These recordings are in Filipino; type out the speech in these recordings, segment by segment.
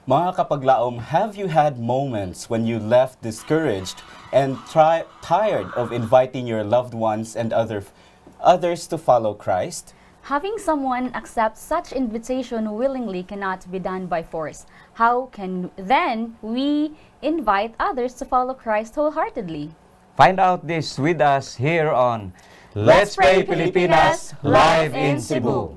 Mga kapaglaom, have you had moments when you left discouraged and tired of inviting your loved ones and others to follow Christ? Having someone accept such invitation willingly cannot be done by force. How can then we invite others to follow Christ wholeheartedly? Find out this with us here on Let's Pray Pilipinas live in Cebu.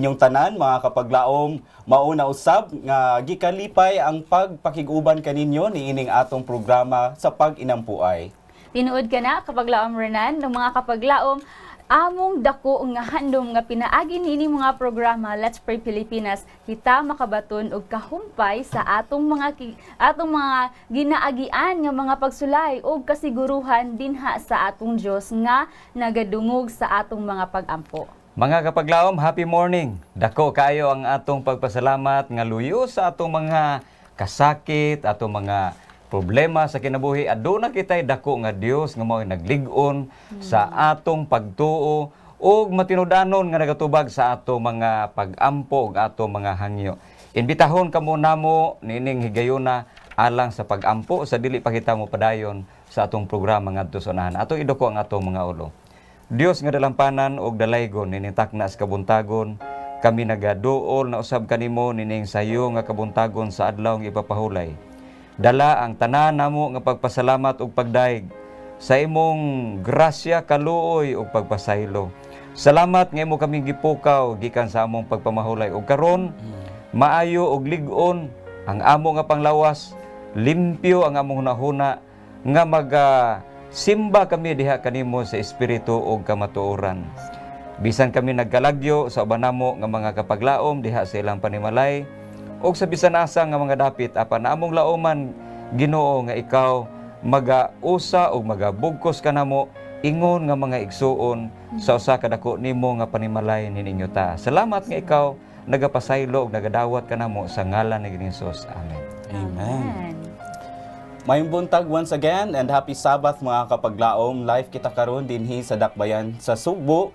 Inyong tanan mga kapaglaom, mauna usab nga gikalipay ang pagpakiguban kaninyo niining atong programa sa pag-inampuay. Tinuod ka na kapaglaom Renan ng mga kapaglaom among dako nga handom nga pinaagi niini mga programa Let's Pray Pilipinas kita makabaton og kahumpay sa atong mga ginaagian nga mga pagsulay og kasiguruhan dinha sa atong Dios nga nagadungog sa atong mga pag-ampo. Mga kapaglaom, happy morning. Dako kayo ang atong pagpasalamat nga luyo sa atong mga kasakit, atong mga problema sa kinabuhi. Aduna kitay dako nga Dios nga mao naglig-on sa atong pagtuo ug matinud-anon nga nagatubag sa atong mga pag-ampo ug atong mga hangyo. Imbitahon kamo namo nining higayuna alang sa pag-ampo sa dili pa kita mo padayon sa atong programa ngadto sa unahan. Atong idoko ang atong mga ulo. Dios nga dalampanan og dalaygon nining takna sa kabuntagon, kami nagaduol na usab kanimo nining sayo nga kabuntagon sa adlaw nga ipapahulay. Dala ang tanan namo nga pagpasalamat ug pagdaig sa imong grasya, kaluoy ug pagpasaylo. Salamat nga imo kaming gipukaw gikan sa among pagpamahulay ug karon maayo ug lig-on ang amo nga panglawas, limpyo ang among hunahuna nga simba kami diha kanimo sa espiritu ug kamatuoran. Bisan kami nagkalagyo sa uban namo nga mga kapaglaom diha sa ilang panimalay ug sa bisan asa nga mga dapit apan among laoman Ginoo nga ikaw magausa ug magabugkos kanamo ingon nga mga igsuon sa usa ka dako nimo nga panimalay nininyo ta. Salamat nga ikaw nagapasaylo ug nagadawat kanamo sa ngalan ni Hesus. Amen. Amen. Mayong buntag once again and happy Sabbath mga kapaglaom. Live kita karon dinhi sa Dakbayan sa Subo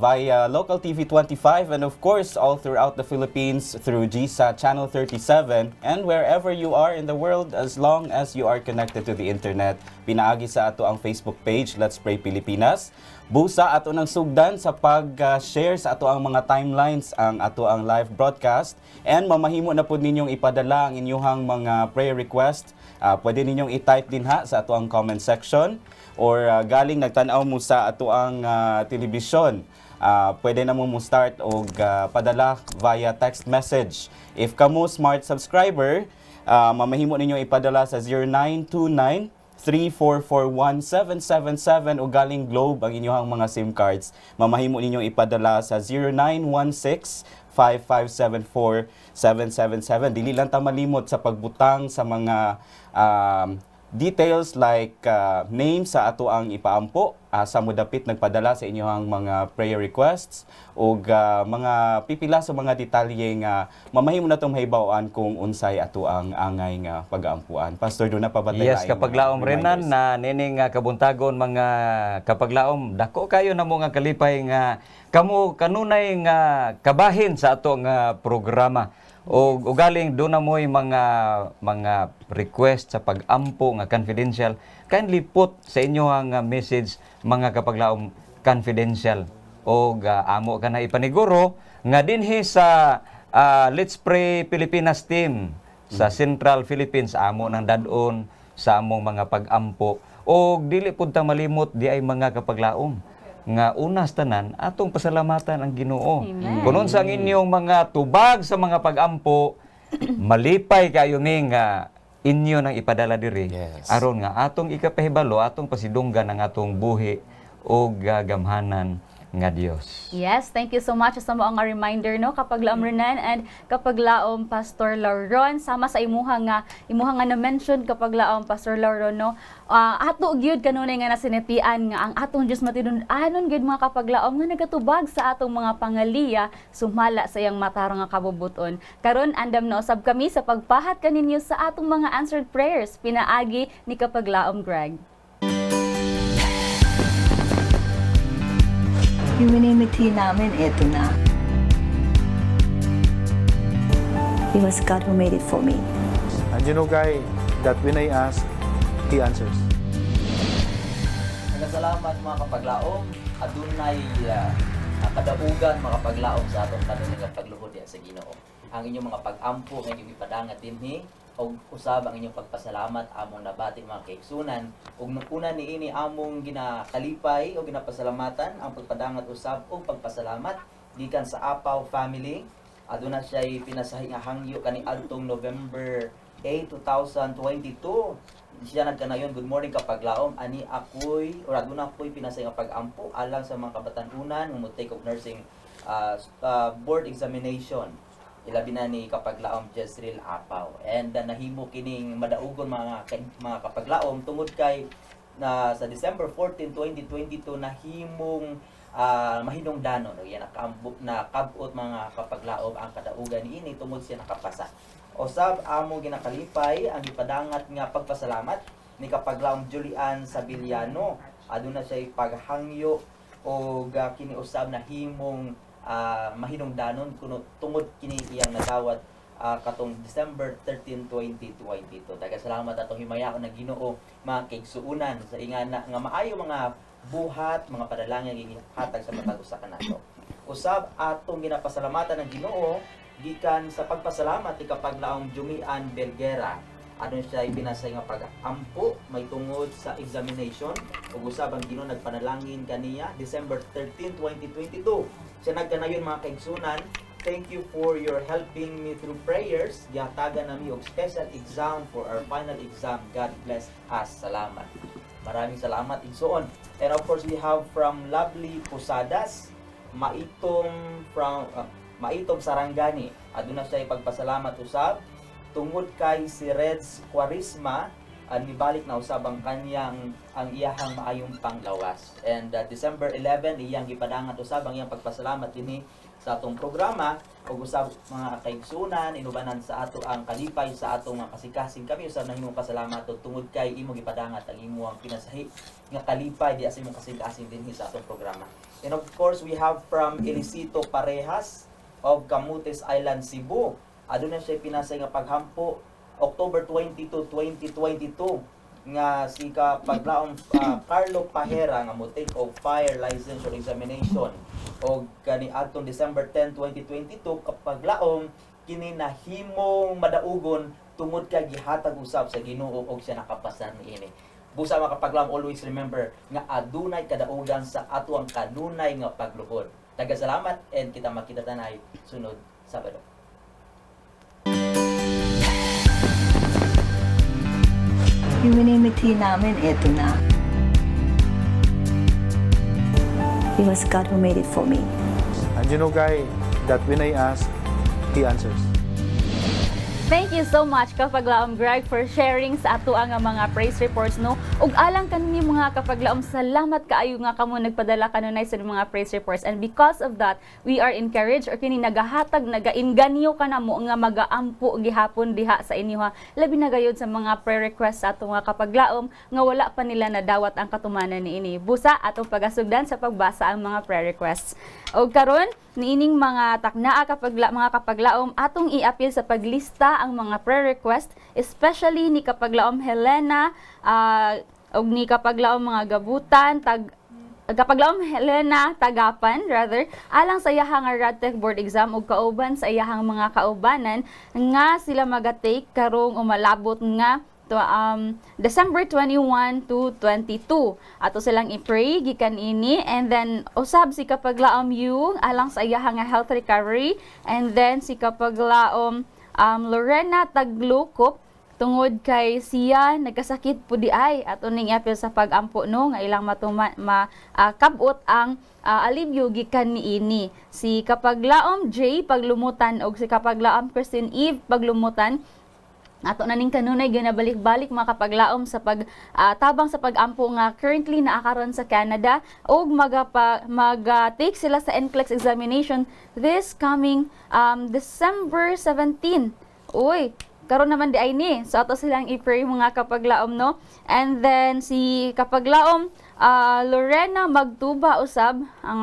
via Local TV 25 and of course all throughout the Philippines through GSAT Channel 37 and wherever you are in the world as long as you are connected to the internet. Pinaagi sa ato ang Facebook page Let's Pray Pilipinas. Busa ato ng sugdan sa pag-share sa ato ang mga timelines ang ato ang live broadcast and mamahimo na po ninyong ipadala ang inyong mga prayer request. Pwede ninyong i-type din ha sa ato ang comment section or galing nagtanaw mo sa ato ang telebisyon. Pwede na mo start og padala via text message. If kamo smart subscriber, mamahimo ninyong ipadala sa 0929 3441-777 o galing Globe ang inyong mga SIM cards. Mamahimo ninyong ipadala sa 0916-5574-777. Dili lang ta malimot sa pagbutang sa mga details like name sa ato ang ipaampo sa mudapit nagpadala sa inyong mga prayer requests o mga pipila sa mga detalye nga mamahimo na itong mahibawan kung unsay ato ang angay nga pag-aampuan. Pastor, doon na pabatay Yes, kapaglaom Renan na nining kabuntagon mga kapaglaom dako kayo na mo nga kalipay nga kamo kanunay nga kabahin sa ato nga programa. O galing doon na mo'y mga request sa pag-ampo nga confidential, kindly put sa inyo ang message mga kapaglaom confidential. O amo ka na ipaniguro nga dinhi sa Let's Pray Pilipinas team sa Central Philippines, amo ng dadon sa among mga pag-ampo. O dili pud ta malimot di ay mga kapaglaom nga unas tanan atong pasalamatan ang Ginoo. Kunon sa inyong mga tubag sa mga pag-ampo, malipay kayo mi nga inyo nang ipadala diri. Yes. Aron nga atong ikapahibalo, atong pasidunggan ang atong buhi o gagamhanan nga Dios. Yes, thank you so much sa mga reminder no kapag laom Renan and kapag laom Pastor Lauron sama sa imuha nga na mention kapag laom Pastor Lauron no ato gyud kanunay nga nasinetian nga ang atong Dios matidun-anon gyud mga kapag laom nga nagatubag sa atong mga pangaliya sumala sa iyang matarong nga kabubuton. Karon andam na usab kami sa pagpahat kaninyo sa atong mga answered prayers pinaagi ni kapag laom Greg. Humanity namin, eto na. It was God who made it for me. And you know, Guy, that when I ask, He answers. Nagsalamat mga kapaglaom, adunay kadaugan mga kapaglaom sa atong kanunay pagluhod sa Ginoo. Ang inyong mga pag-ampo nga inyong ipadangat dinhi og usab ang inyong pagpasalamat among nabati mga kaigsunan ug nung una niini among ginakalipay o ginapasalamatan ang pagpadangat usab og pagpasalamat gikan sa Apaw family. Aduna siya'y pinasahi nga hangyo kani adtong November 8, 2022. Siya nagkanayon, good morning kapaglaom, ani ako'y or aduna ako'y pinasay nga pag-ampo alang sa mga kabatanunan nga take of nursing board examination. Ilabi na ni kapaglaom Jezreel Apaw. And nahimo kining madaugon mga kapaglaom tungod kay na sa December 14, 2022 nahimong mahinungdanon. Yan nakabot mga kapaglaom ang kadaugan niini tungod siya nakapasa. Osab among ginakalipay ang ipadangat nga pagpasalamat ni kapaglaom Julian Sabiliano. Aduna siya paghangyo o kini usab na himong mahinungdanon kuno tungod kini iyang nagawat katong December 13, 2022. Salamat atong himayaon na Ginoo mga kaigsuunan sa ingana nga maayo mga buhat, mga padalangin gihatag sa matag usa kanato. Usab atong ginapasalamatan ng Ginoo gikan sa pagpasalamat ni kapaglaong Jumian Belguera. Ano siya pinasay nga pag-ampo may tungod sa examination ug usab ang Ginoo nagpanalangin kaniya December 13, 2022. Siya nagkanayon mga kaigsunan, thank you for your helping me through prayers. Gihatagan nami og special exam for our final exam. God bless us. Salamat. Maraming salamat igsoon. And of course we have from Lovely Posadas, Maitom Sarangani. Aduna siya ipagpasalamat usab tungod kay si Reds Quarisma nibalik na usab ang iyahang maayong panglawas. And December 11 iyang gipadangat usab ang iyang pagpasalamat dinhi sa atong programa ug usab mga kaigsunan inubanan sa ato ang kalipay sa atong mga kasikasing kami usab nahimong pasalamat tungod kay imo gipadangat ang imong pinasahi nga kalipay di sa imong kasikasing dinhi sa atong programa. And of course we have from Elisito Parehas of Camotes Island, Cebu. Aduna siya pinasay nga paghampo October 22, 2022 nga si kapaglaom Carlo Pahera nga mo take of fire licensure examination o kani adtong December 10, 2022 kapaglaom kini nahimong madaugon tungod kay gihatag usab sa Ginoo og siya nakapasa niini. Busa mga kapaglaom, always remember nga adunay kadaugan sa ato ang kanunay nga pagluhod. Salamat and kita makita tanay sunod Sabado. Humanity namin, eto na. It was God who made it for me. And you know, Guy, that when I ask, He answers. Thank you so much kapaglaom Greg for sharing sa ato ang mga praise reports no. Ug alang kanini mga kapaglaom, salamat kaayo nga kamo nagpadala kanunay sa mga praise reports, and because of that we are encouraged or kini nagahatag nagainganyo kanamo nga magaampo gihapon diha sa inyo ha. Labi na gayud sa mga prayer requests sa ato mga kapaglaom nga wala pa nila nadawat ang katumanan niini. Busa atong pagasugdan sa pagbasa ang mga prayer requests. Og karon niining mga taknaa mga kapaglaom atong i-appeal sa paglista ang mga prayer request, especially ni kapaglaom Helena og ni kapaglaom mga gabutan kapaglaom Helena Tagapan alang sa iyahang RADTEC board exam ug kauban sa iyahang mga kaubanan nga sila magatake karong umalabot nga December 21 to 22. Ato silang i-pray gikan ini, and then usab si kapaglaom yung alang sa iyahang health recovery, and then si kapaglaom Lorena Taglukop tungod kay siya nagkasakit po di ay at uning apil sa pagampo no nga ilang makabot ang alibyo gikan niini. Si Kapaglaom J paglumutan og si Kapaglaom Christine Eve paglumutan ato na ning kanunay ginabalik-balik mga kapaglaom sa tabang sa pagampo nga currently naakaron sa Canada ug mag-take sila sa NCLEX examination this coming December 17. Uy, karon naman di ay ni. So ato silang i-pray mga kapaglaom no. And then si kapaglaom Lorena Magtuba usab ang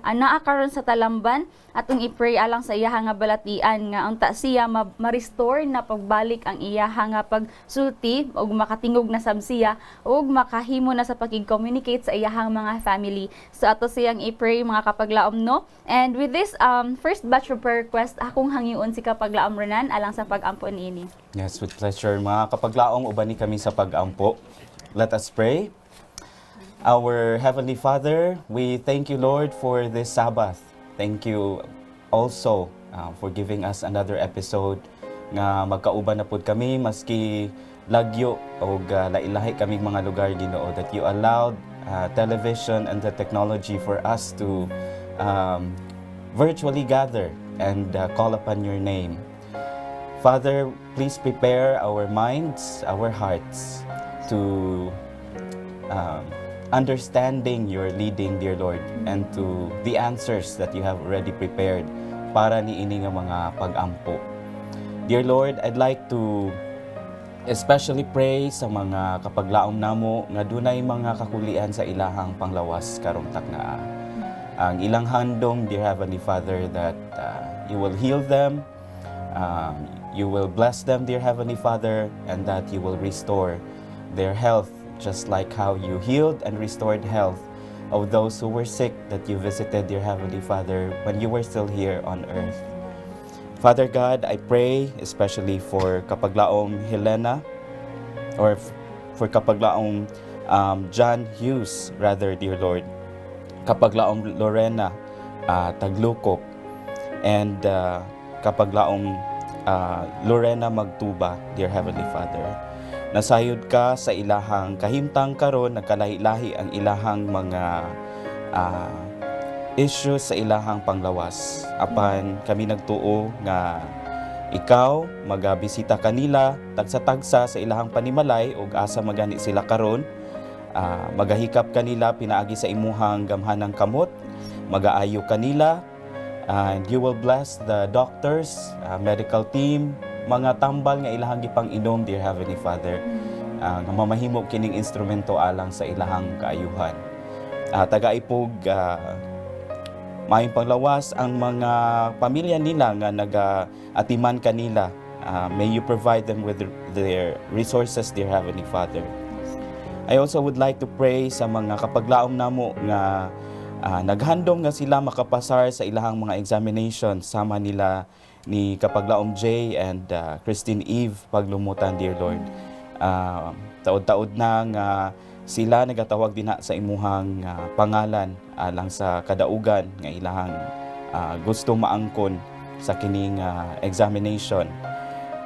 anaa karon sa Talamban atong i-pray alang sa iyaha nga balatian nga unta siya ma-restore na pagbalik ang iyaha nga pagsulti ug makatingog na sab siya ug makahimo na sa pakig-communicate sa iyahang mga family. So ato siyang i-pray mga kapaglaom no. And with this first batch of prayer request akong hangiun si Kapaglaom Renan alang sa pagampo niini. Yes, with pleasure. Mga kapaglaong, ubani kami sa pagampo. Let us pray. Our Heavenly Father, we thank you, Lord, for this Sabbath. Thank you also for giving us another episode nga magkauban na pud kami maski lagyo o lailahi kaming mga lugar, Ginoo, that you allowed television and the technology for us to virtually gather and call upon your name. Father, please prepare our minds, our hearts to understanding your leading, dear Lord, and to the answers that you have already prepared para niini nga mga pagampo. Dear Lord, I'd like to especially pray sa mga kapaglaom namo nga dunay mga kakulian sa ilahang panglawas karong taknaa. Ang ilang handom, dear Heavenly Father, that you will heal them, you will bless them, dear Heavenly Father, and that you will restore their health, just like how you healed and restored health of those who were sick that you visited, dear Heavenly Father, when you were still here on earth. Father God, I pray especially for Kapaglaom Helena, or for Kapaglaom John Hughes, rather, dear Lord, Kapaglaom Lorena Taglukop, and Kapaglaom Lorena Magtuba, dear Heavenly Father. Nasayod ka sa ilahang kahimtang karon, nagkalahi-lahi ang ilahang mga issues sa ilahang panglawas. Apan kami nagtuo nga ikaw magabisita kanila tagsa-tagsa sa ilahang panimalay ug asa magani sila karon. Magahikap kanila pinaagi sa imuhang gamhanang kamot, magaayo kanila, and you will bless the doctors, medical team, mga tambal nga ilahang gipang-inom, dear Heavenly Father, nga mamahimo kining instrumento alang sa ilahang kaayuhan. Tagaipog maayong panglawas ang mga pamilya nila nga nag-atiman kanila. May you provide them with their resources, dear Heavenly Father. I also would like to pray sa mga kapaglaom namo nga naghandom nga sila makapasar sa ilahang mga examinations, sama nila ni Kapaglaom J and Christine Eve paglumutan, dear Lord. Taod-taod na nga sila nagatawag din sa imuhang pangalan alang sa kadaugan nga ilahang gusto maangkon sa kining examination.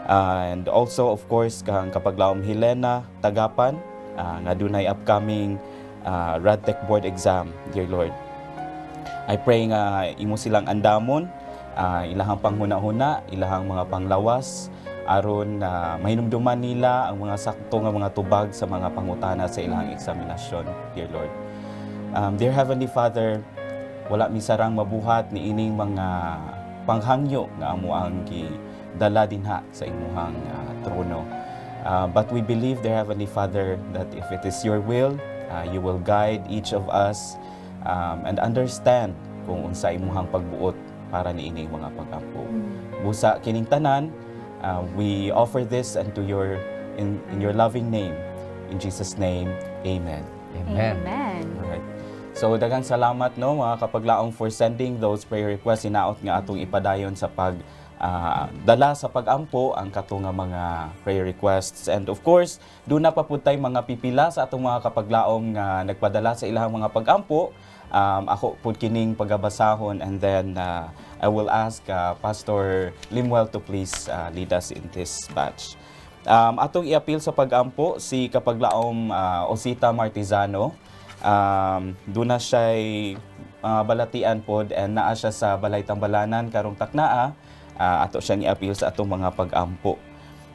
And also, of course, kang Kapaglaom Helena Tagapan, nga dunay upcoming RadTech board exam, dear Lord. I pray nga imo silang andamon, ilahang panghuna-huna, ilahang mga panglawas, aron mahinumduman nila ang mga sakto nga mga tubag sa mga pangutana sa ilahang eksaminasyon, dear Lord. Dear Heavenly Father, wala misarang mabuhat ni ining mga panghangyo nga amo ang gidala dinha sa imuhang trono. But we believe, dear Heavenly Father, that if it is your will, you will guide each of us and understand kung unsa imuhang pagbuot para niining mga pagampo. Busa kining tanan, we offer this unto in your loving name. In Jesus' name, Amen. Amen. Amen. Alright. So daghang salamat no mga kapaglaong for sending those prayer requests. Inaot nga atong ipadayon sa dala sa pagampo ang kato nga mga prayer requests. And of course, doon na pa po tayo mga pipila sa atong mga kapaglaong nga nagpadala sa ilahang mga pagampo. Ako po kining pagabasahon, and then I will ask Pastor Limwell to please lead us in this batch. Atong i-appeal sa pag-ampo si kapaglaom Osita Martizano. Doon na siya'y balatian pod and naa siya sa Balay Tambalanan karong taknaa. Ato siyang i-appeal sa atong mga pag-ampo.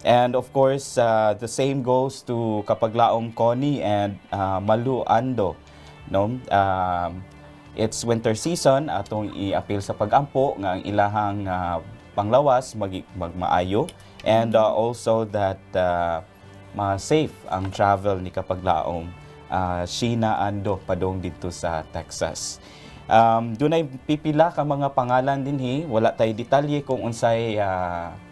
And of course, the same goes to kapaglaom Connie and Malu Ando. No? It's winter season, atong i-appeal sa pag-ampo nga ang ilahang panglawas magmaayo. And also that ma-safe ang travel ni kapaglaom Sheena Ando padong dito sa Texas. Dunay pipila ka mga pangalan dinhi, wala tay detalye kung unsay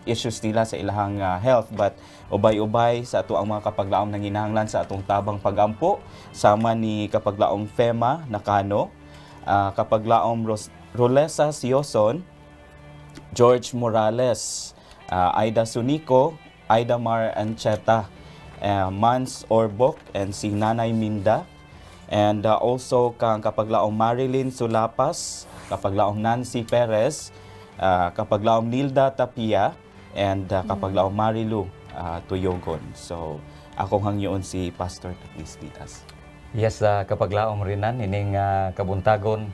issues nila sa ilahang health, but ubay-ubay sa ato ang mga kapaglaom nang ginahanglan sa atong tabang pag-ampo sama ni kapaglaom Fema Nakano, kapaglaom Rolesa Sioson, George Morales, Aida Sunico, Aida Mar Ancheta, Mans Orbok, and si Nanay Minda. And also kang kapaglaong Marilyn Sulapas, kapaglaong Nancy Perez, kapaglaong Nilda Tapia, and kapaglaong Marilu Tuyogon. So, akong hangyoon si Pastor Taglistitas. Yes, kapaglaom rinan ining kabuntagon,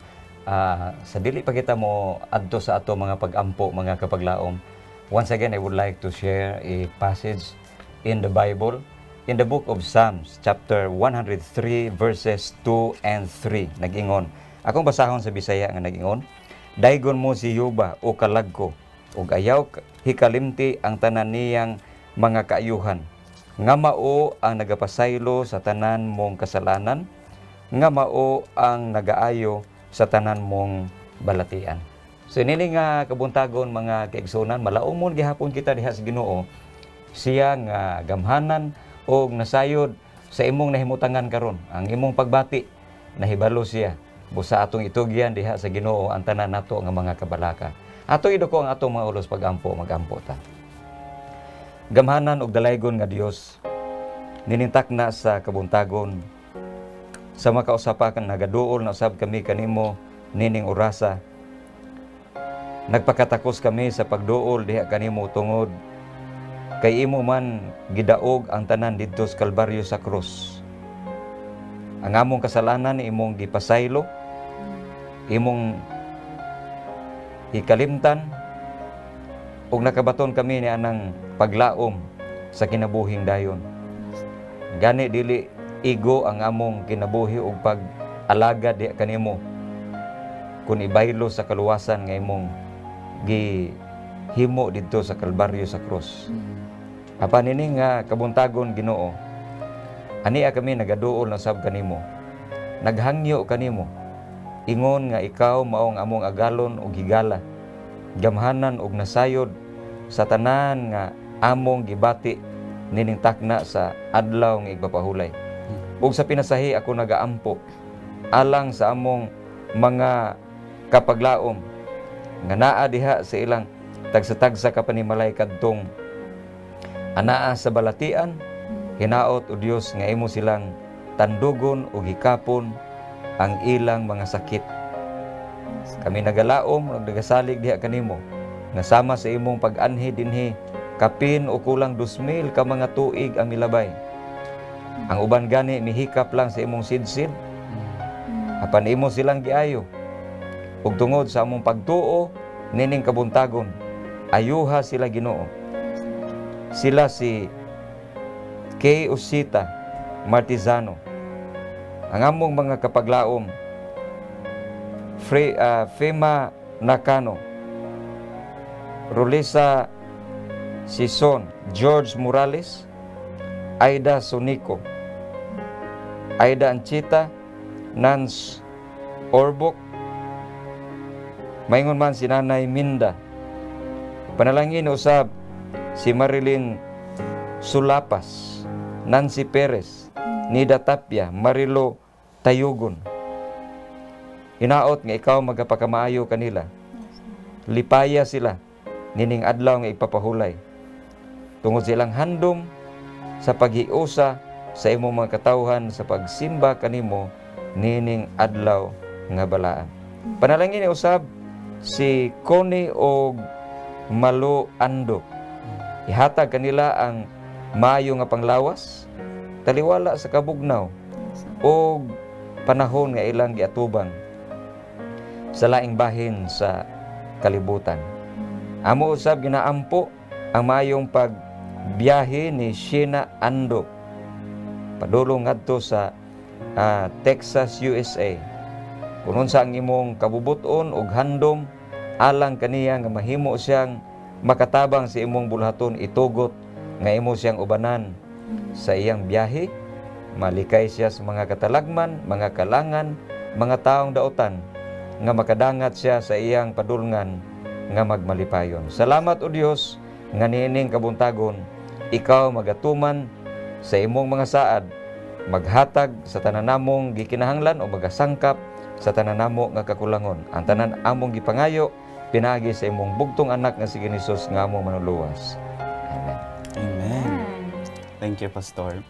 sa dili pa kita mo adto sa ato mga pag-ampo, mga kapaglaom. Once again, I would like to share a passage in the Bible, in the book of Psalms, chapter 103, verses 2 and 3. Nag-ingon. Akong basahon sa Bisaya nga nag-ingon. Daygon mo si Yuba o kalagko, ug ayaw hikalimti ang tanan niyang mga kaayuhan. Nga mao ang nagapasaylo sa tanan mong kasalanan, nga mao ang nagaayo sa tanan mong balatian. So nini nga kabuntagon mga kaigsunan, malaong mo gihapon kita diha sa Ginoo, siya nga gamhanan o nasayod sa imong nahimutangan karon. Ang imong pagbati nahibalo siya busa atong itugyan diha sa Ginoo ang tanan nato nga mga kabalaka. Ato idoko ang atong mga ulos pag-ampo, mag-ampo ta. Gamhanan og dalaygon nga Dios, ninintak na sa kabuntagon, sa makausapa kang nagaduol na usab kami kanimo nining orasa. Nagpakatakos kami sa pagduol diha kanimo tungod kay imo man gidaog ang tanan didto sa Kalbaryo sa krus. Ang among kasalanan imong gipasaylo, imong ikalimtan, ug nakabaton kami ni anang paglaom sa kinabuhing dayon. Gani dili igo ang among kinabuhi ug pag-alaga diha kanimo kun ibaylo sa kaluwasan nga imong gihimo didto sa Kalbaryo sa krus. Apan ini nga kabuntagon Ginoo, ania kami nagaduol na sab kanimo, naghangyo kanimo, ingon nga ikaw maong among agalon ug higala, gamhanan ug nasayod sa tanan nga among gibati nining takna sa adlaw nga igpapahulay. Ug sa pinasahi ako nagaampo alang sa among mga kapaglaom nga naa diha sa ilang tagsa-tagsa ka panimalay kadtong anaa sa balatian. Hinaot o Dios nga imo silang tandugon o hikapon ang ilang mga sakit. Kami nagalaom ug nagasalig diha kanimo nga sama sa imong pag-anhi dinhi kapin o kulang 2,000 ka mga tuig ang milabay. Ang uban gani mihikap lang sa imong sidsid, apan imo silang giayo. Ug tungod sa among pagtuo nining kabuntagon, ayuha sila Ginoo. Sila si Kay Osita Martizano, ang among mga kapaglaom Fema Nakano, Rolesa Sison, George Morales, Aida Sunico, Aida Ancheta, Nance Orbok, maingon man si Nanay Minda. Panalangin usab si Marilyn Sulapas, Nancy Perez, Nida Tapia, Marilo Tayugon. Hinaot nga ikaw magapakamaayo kanila. Lipaya sila nining adlaw nga ipapahulay. Tungod silang handom sa paghiusa sa imong mga katawhan sa pagsimba kanimo nining adlaw nga balaan. Panalangin ni usab si Connie og Malu Ando. Ihatag kanila ang maayo nga panglawas, taliwala sa kabugnaw o panahon nga ilang giatubang sa laing bahin sa kalibutan. Amo usab ginaampo ang maayong pagbiyahe ni Sheena Ando padulong ngadto sa Texas, USA. Kung sa ang imong kabubuton ug handom alang kaniya nga mahimo siyang makatabang sa imong bulhaton itugot nga imo siyang ubanan sa iyang biyahe, malikay siya sa mga katalagman, mga kalangan, mga taong daotan nga makadangat siya sa iyang padulngan nga magmalipayon. Salamat o Dios nga niining kabuntagon, ikaw magatuman sa imong mga saad, maghatag sa tanan namong gikinahanglan o magasangkap sa tanan namo nga kakulangon. Ang tanan among gipangayo pinagi sa imong bugtong anak nga si Hesus nga among manuluwas. Amen. Amen. Thank you, Pastor.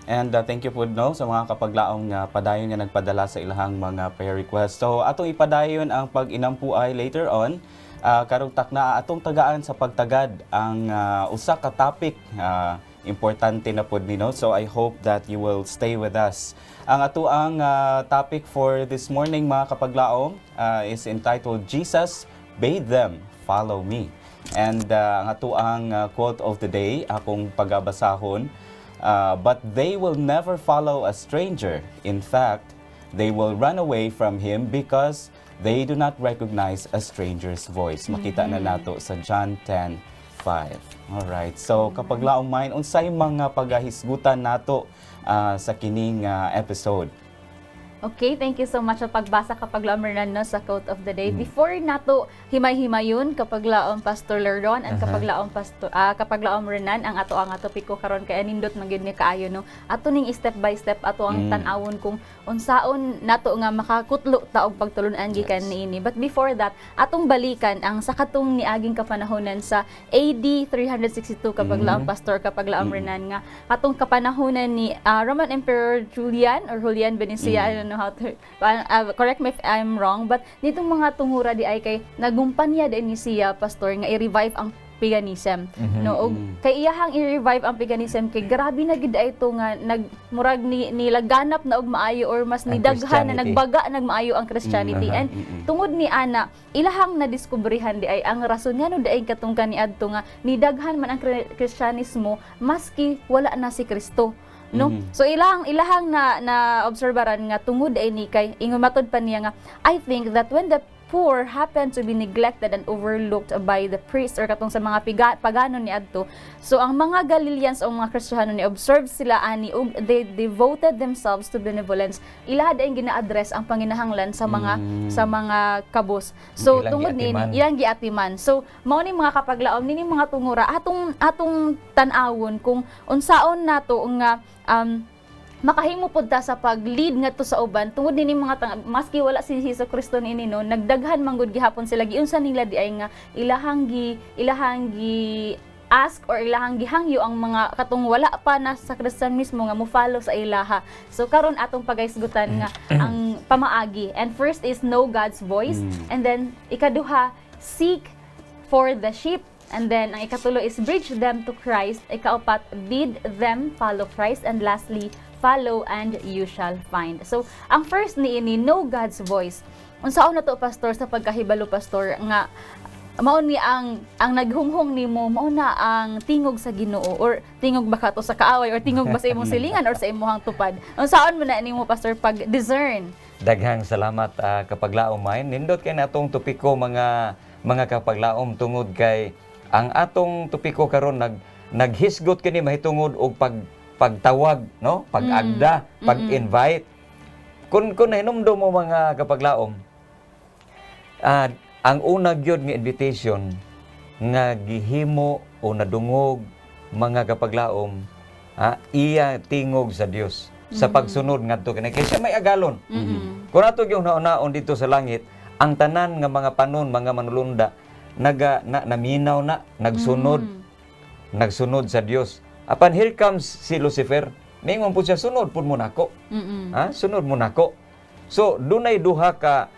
And thank you po no sa mga kapaglaong nga padayon nga nagpadala sa ilahang mga prayer request. So atong ipadayon ang pag-inampuay later on. Karong takna atong tagaan sa pagtagad ang usa ka topic importante na pod nino. So I hope that you will stay with us. Ang atoang topic for this morning mga kapaglaong is entitled Jesus Bade Them Follow Me. And ang atoang quote of the day akong pagabasahon, but they will never follow a stranger. In fact, they will run away from him because they do not recognize a stranger's voice. Makita na nato sa John 10:5. Alright, so kapag laong main, unsay mga pagahisgutan nato sa kining episode? Okay, thank you so much sa pagbasa kapag laom no, sa quote of the day. Before nato himay-himayon kapag laom Pastor Lerdon and kapag laom kapag laom Renan ang ato topiko karon kay nindot man gyud ni kaayo no. Ato ning step by step ato ang tan-awon kung unsaon nato nga makakutlo ta og pagtulon-an gikan niini. But before that, atong balikan ang sa katong niaging kapanahonan sa AD 362 kapag laom Pastor kapag laom Renan nga katong kapanahonan ni Roman Emperor Julian or Julian Benicia, I don't know how to correct me if I'm wrong, but nitong mga tungura di ay kay nagumpanya din ni siya Pastor nga i-revive ang paganism no og kay iyahang i-revive ang paganism kay grabe na gid ito nga nagmurag ni laganap na og maayo or mas nidaghan na nagbaga nagmaayo ang Christianity and tungod ni ana ilahang nadiskubrihan di ay ang rason ngano di ay katong kaniadto nga nidaghan man ang Kristyanismo maski wala na si Kristo. No? So ilahang na obserbaran nga tungod ay ni kay ingon matod pa niya nga I think that when the poor happen to be neglected and overlooked by the priest or katong sa mga pagano ni adto, so ang mga Galileans o mga Kristiyano ni observe sila ani ug they devoted themselves to benevolence. Ila dayon gina-address ang panginahanglan sa mga kabos. So tungod ni ilang giatiman. So mao ni mga kapaglaom nini mga tungura atong tan-awon kung unsaon nato nga makahimo pud ta sa pag-lead ngadto sa uban tungod nini mga maski wala si Hesukristo niini no nagdaghan manggod gihapon sila giunsa nila di ay nga ilahang gi ask or ilahang gihangyo ang mga katong wala pa na sa Kristyanismo nga mo follow sa ilaha. So karon atong pagahisgutan nga ang pamaagi, and first is know God's voice, and then ikaduha seek for the sheep. And then, ang ikatulo is bridge them to Christ. Ikaapat, bid them follow Christ. And lastly, follow and you shall find. So, ang first niini, know God's voice. Unsaon na to, Pastor, sa pagkahibalo, Pastor, nga mao ni ang naghunghong nimo mao na ang tingog sa Ginoo or tingog ba ka to sa kaaway or tingog ba sa imong silingan or sa imong tupad. Unsaon man na nimo, Pastor, pag discern? Daghang salamat kapaglaom main. Nindot kay natong topiko mga kapaglaom tungod kay ang atong topiko karon naghisgot kini mahitungod og pagtawag no, pag-agda, pag-invite. Kun hinumdum mo mga kapaglaom, ang una gyud nga invitation nga gihimo o nadungog mga kapaglaom, iya tingog sa Dios sa pagsunod ngadto kini kay siya may agalon. Kung ato gyud naon dito sa langit, ang tanan nga mga panon, mga manulunda naminaw na nagsunod sa Dios. Apan here comes si Lucifer, ningon po siya sunod pud mo nako. Sunod mo nako. So dunay duha ka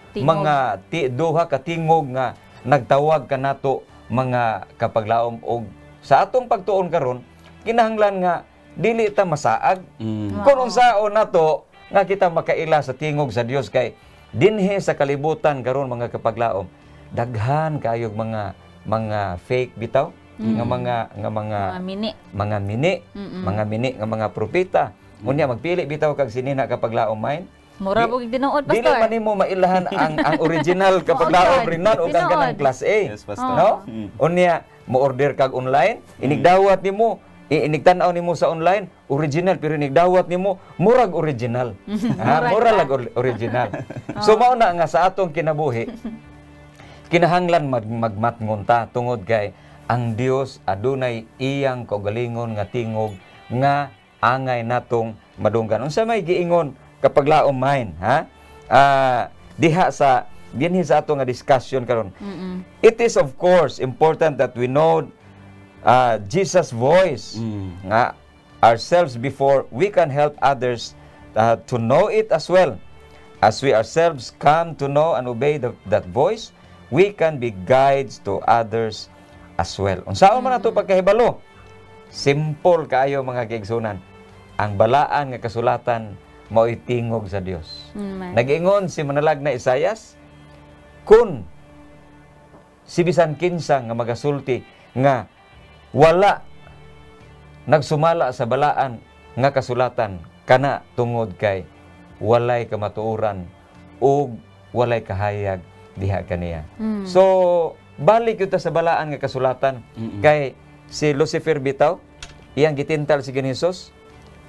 tingog nga nagtawag kanato mga kapaglaom og sa atong pagtuon karon kinahanglan nga dili ta masaag. Mm. Kung unsaon nato nga kita makaila sa tingog sa Dios kay dinhi sa kalibutan karon mga kapaglaom, daghan kayog mga fake bitaw nga Mga mini. mga mini nga mga propeta. Unya magpili bitaw kag sinina kapaglaom main. Mura po tinuod, Dili pastor. man nimo mailahan ang original kapaglaom Renan o ang kanang class A. Yes, Pastor. No? Mm. Unya mo-order kag online, inigdawat nimo, inigtan-aw nimo sa online, original pero inigdawat nimo murag original. Mura lag original. So mao na nga sa atong kinabuhi, kinahanglan magmatngon ta tungod kay ang Dios adunay iyang kaugalingon nga tingog nga angay natong madunggan. Unsa may giingon kapag laom main, ha? Diha sa dinhi sa ato nga discussion karon. It is of course important that we know Jesus' voice nga ourselves before we can help others to know it as well. As we ourselves come to know and obey that voice, we can be guides to others as well. Unsaon man ato pagkahibalo? Simple kaayo mga kaigsunan. Ang balaan nga kasulatan mao'y tingog sa Dios. Nag-ingon si manalag na Isayas, kun si bisan kinsa nga magasulti nga wala nagsumala sa balaan nga kasulatan kana tungod kay walay kamatuoran o walay kahayag diha kaniya. So balik yun ta sa balaan nga kasulatan kay si Lucifer bitaw iyang gitintal si Hesus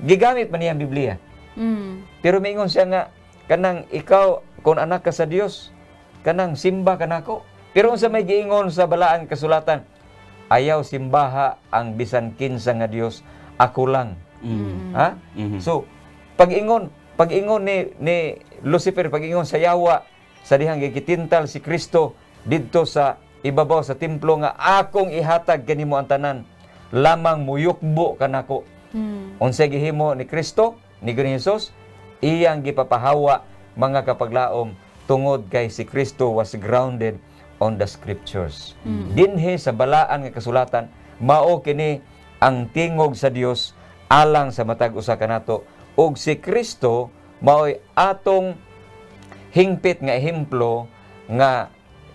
gigamit man niya ang Biblia. Pero maingon siya nga kanang ikaw kung anak ka sa Dios kanang simba kanako. Pero unsa may giingon sa balaan kasulatan, ayaw simbaha ang bisan kinsa nga Dios, ako lang. Ha? So pag-ingon ni Lucifer, pag-ingon sa yawa sa dihang gikitintal si Kristo didto sa ibabaw sa templo nga akong ihatag kanimo ang tanan, lamang muyukbo kanako. Unsay gihimo ni Kristo, ni Hesus, iyang gipapahawa mga kapaglaom tungod kay si Kristo was grounded on the scriptures. Dinhi sa balaan nga kasulatan mao kini ang tingog sa Dios alang sa matag usa kanato ug si Kristo mao'y atong hingpit nga ehemplo nga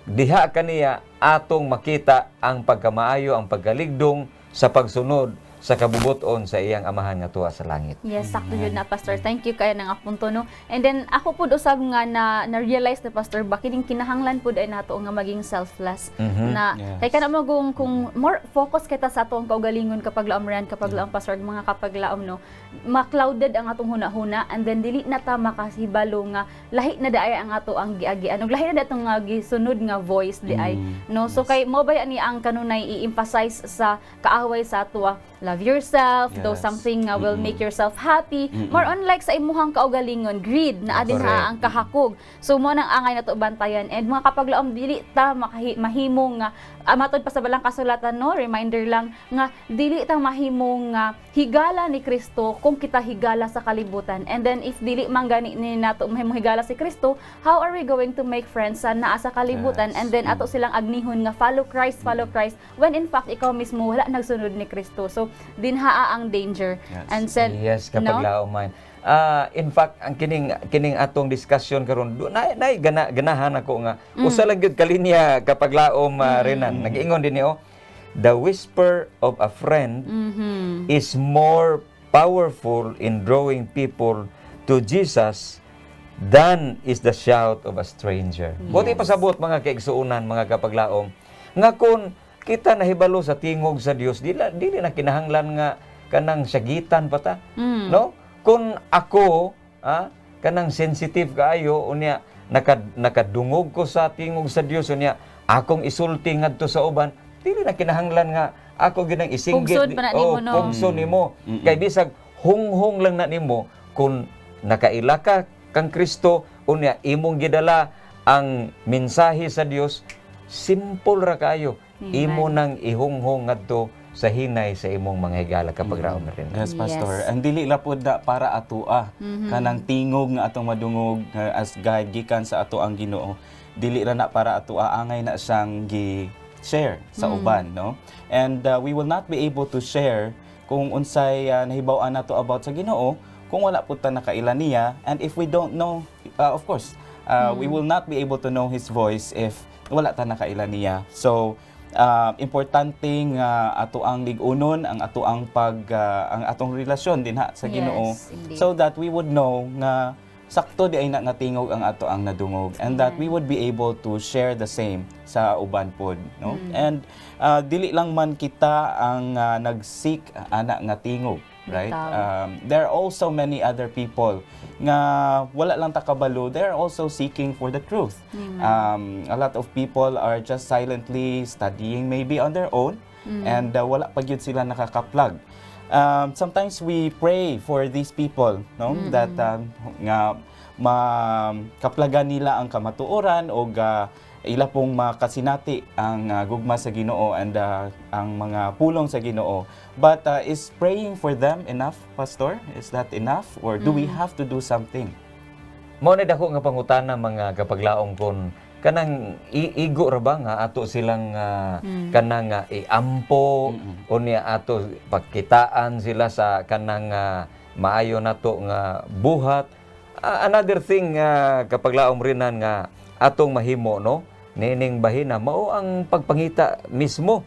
diha kaniya atong makita ang pagkamaayo, ang pagkaligdong sa pagsunod sa kabubuton sa iyang amahan nga tuwa sa langit. Yes, sakto yun na, Pastor. Thank you kaya ng apunto, no? And then, ako po usab nga na-realize na, Pastor, bakit yung kinahanglan po dahil nato nga maging selfless. Na, kaya ka naman kung more focus kita sa atong kaugalingon kapag laom rin, kapag laom, Pastor, mga kapag laom, no? Ma-clouded ang atong huna-huna, and then, dili na ta makasibalo nga, lahi na daay ang ato ang giagian. Lahi na datong nga gisunod nga voice, di ay. No? So, kay mo ba yan ang kanunay i-emphasize sa kaaway sa ato, love yourself, do something nga will make yourself happy. More on like sa imuhang kaugalingon, greed na adin ha ang kahakog. So mo nang angay na to bantayan, and mga kapaglaom dili ta mahimong nga matod pa sa balang kasulatan, no, reminder lang nga dili ta mahimong nga higala ni Kristo kung kita higala sa kalibutan. And then if dili man gani ni nato mahimong higala si Kristo, how are we going to make friends sa naa sa kalibutan? And then ato silang agnihon nga follow Christ when in fact ikaw mismo wala nagsunod ni Kristo. So dinhaa ang danger. And said, Yes, kapag laom man. In fact, ang kining atong discussion karon nay ganahan ako nga usa lang gyud kalinya kapag laom Renan. Nag-ingon din niyo, the whisper of a friend is more powerful in drawing people to Jesus than is the shout of a stranger. Buti pasabot mga kaigsuunan, mga kapaglaom, nga kun kita nahibalo sa tingog sa Dios, dili na kinahanglan nga kanang syagitan pa ta. No? Kung ako, kanang sensitive kaayo, unya nakadungog ko sa tingog sa Dios, unya akong isulti ngadto sa uban, dili na kinahanglan nga ako ginang isinggit. Pugsod pa na nimo, no? Pugsod nimo. Kay bisag hunghong lang na nimo kung nakaila ka kang Kristo, unya imong gidala ang mensahe sa Dios, simple ra kaayo. Imo nang ihunghong ngadto sa hinay sa imong mga higala kapag raom rin. Yes, Pastor. Ang dili la pud na para atua kanang tingog nga atong madungog as guide gikan sa ato ang Ginoo. Dili ra na para atua, angay na siyang gi-share sa uban, no? And we will not be able to share kung unsay nahibaw-an nato about sa Ginoo kung wala pud ta nakailan niya, and if we don't know, of course, we will not be able to know His voice if wala ta nakailan niya. So importante nga ato ang lig-unon ang ato ang ang atong relasyon dinha sa Ginoo, Yes, indeed. so that we would know nga sakto di ay na nga tingog ang ato ang nadungog, and that we would be able to share the same sa uban pod, no? And dili lang man kita ang nag-seek ana nga tingog, right? Bitaw. There are also many other people nga wala lang takabalo, they're also seeking for the truth. A lot of people are just silently studying maybe on their own, and wala pa gyud sila nakakaplag. Sometimes we pray for these people, no, that nga makaplagan nila ang kamatuoran o ila pong makasinati ang gugma sa Ginoo and ang mga pulong sa Ginoo. But is praying for them enough, Pastor? Is that enough, or do we have to do something? Mao ni dako nga pangutana mga kapaglaom kon kanang igo ra ba nga ato silang kanang iampo o niya ato pagkitaan sila sa kanang maayo nato nga buhat. Another thing kapaglaom rinan nga atong mahimo, no, nining bahina mao ang pagpangita mismo.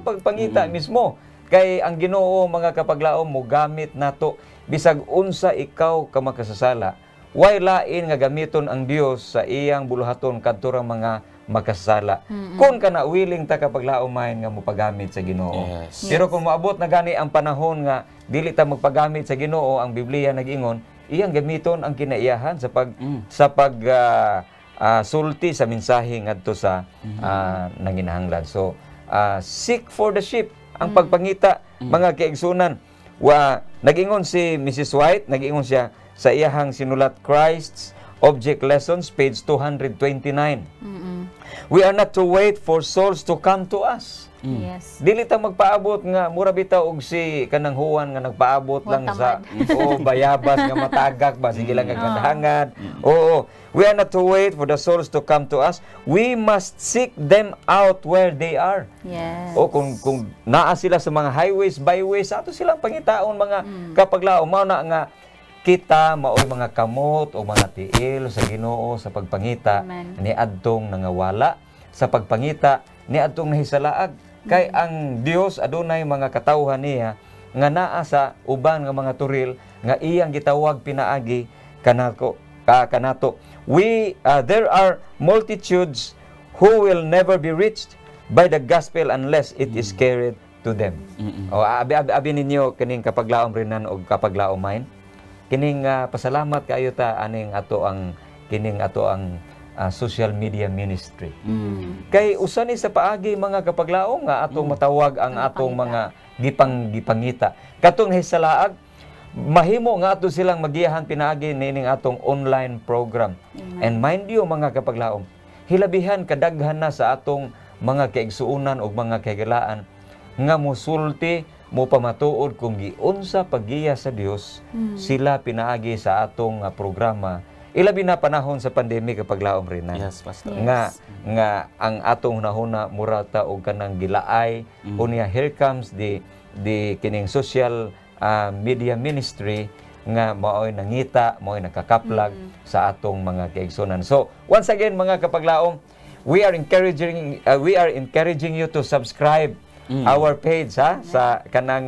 Pagpangita mismo kay ang Ginoo mga kapaglaom mo gamit nato bisag unsa ikaw ka makasasala. Way lain nga gamiton ang Dios sa iyang buluhaton kadto ra mga makasasala. Kung kana willing ta kapaglaom mahin nga mopagamit sa Ginoo. Yes. Pero kung maabot na gani ang panahon nga dili ta magpagamit sa Ginoo, ang Biblia nag-ingon iyang gamiton ang kinaiyahan sa pag sulti sa mensahe ngadto sa nanginahanglan. So seek for the sheep ang pagpangita mga kaigsunan. Nag-ingon si Mrs. White, nag-ingon siya sa iyahang sinulat Christ's Object Lessons, page 229. We are not to wait for souls to come to us. Yes. Dili ta magpaabot nga mura bitaw og si kanang Juan nga nagpaabot lang sa bayabas nga matagak ba sige lang kagandahangad. Oo. We are not to wait for the souls to come to us. We must seek them out where they are. Yes. O kung naa sila sa mga highways, byways, ato silang pangitaon mga kapaglaom. Mao na nga kita maoy mga kamot o mga tiil sa Ginoo sa pagpangita ni adtong nangawala, sa pagpangita ni adtong nahisalaag. Kay ang Dios adunay mga katawhan niya nga naa sa uban nga mga turil nga iyang gitawag pinaagi kanato. There are multitudes who will never be reached by the gospel unless it is carried to them. O abi ninyo kining kapaglaom rinan og kapaglaom main. Kining pasalamat kaayo ta aning ato ang social media ministry. Kay usa ni sa paagi mga kapaglaom nga atong matawag ang atong mga gipangita. Katong nahisalaag mahimo nga ato silang magiyahan pinaagi nining atong online program. And mind you mga kapaglaom, hilabihan kadaghan na sa atong mga kaigsuonan o mga kaigalaan nga mosulti mo pamatuod kung giunsa paggiya sa Dios sila pinaagi sa atong programa. Ilabi na panahon sa pandemic kapaglaom rin na. Yes, Pastor. Nga ang atong nahuna murata og kanang gilaay unya here comes the kining social media ministry nga maoy nangita, maoy nakakaplag sa atong mga kaigsunan. So, once again mga kapaglaom, we are encouraging you to subscribe our page sa kanang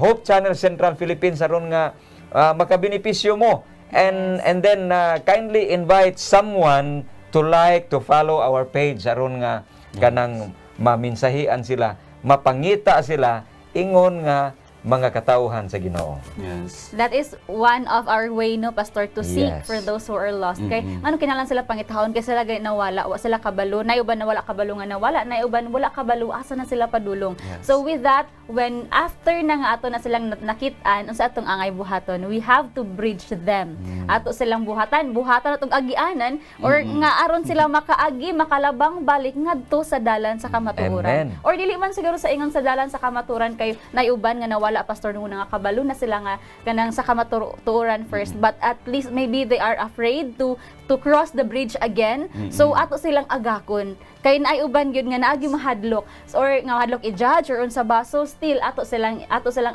Hope Channel Central Philippines aron nga makabenepisyo mo. And then kindly invite someone to follow our page aron nga kanang maminsahian sila, mapangita sila ingon nga mga katawhan sa Ginoo. Yes. That is one of our way, no, Pastor, to seek Yes. for those who are lost. Kay ano kinahanglan sila pangitahon kay sila gay nawala, wa sila kabalo, nay uban nawala kabalo nga nawala, nay uban wala kabalo, asa na sila padulong. Yes. So with that, when after na nga ato na silang nakit-an unsa atong angay buhaton, we have to bridge them. Ato silang buhatan atong agianan or nga aron sila makaagi, makalabang balik ngadto sa dalan sa kamatuoran. Amen. Or dili man siguro sa ingon sa dalan sa kamatuoran kay nay uban nga nawala wala pastor nung nga kabalo na sila nga kanang sa kamatuoran first, but at least maybe they are afraid to cross the bridge again. So ato silang agakon kay naay uban gyud nga naagi mahadlok or nga mahadlok i-judge or unsa ba, so still ato silang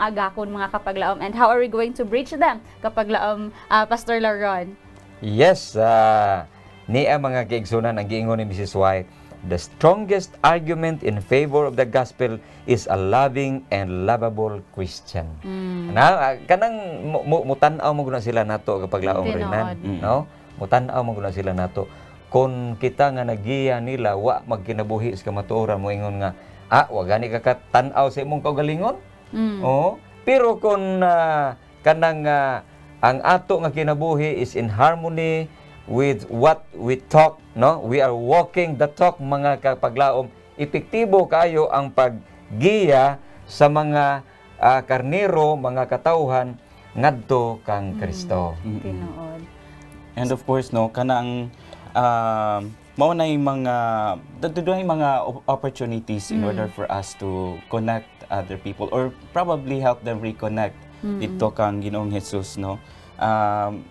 agakon mga kapaglaom. And how are we going to bridge them kapaglaom, Pastor Laron? Yes, niya mga kaigsunan ang giingon ni Mrs. White, the strongest argument in favor of the gospel is a loving and lovable Christian. Kanang mutan-aw mo guna sila nato kapag laong Renan, no? Mutan-aw mo guna sila nato. Kung kita nga nagiya nila wa magkinabuhi sa kamatuoran mo ingon nga wa gani ka tan-aw sa imong kaugalingon. Oh, pero kung kanang ang ato nga kinabuhi is in harmony with what we talk, no? We are walking the talk, mga kapaglaom. Epektibo kayo ang paggiya sa mga karnero, mga katawhan ngadto kang Kristo. Tinuod. And of course, no, kanang mao na yung mga opportunities in order for us to connect other people or probably help them reconnect dito kang Ginoong Jesus, no.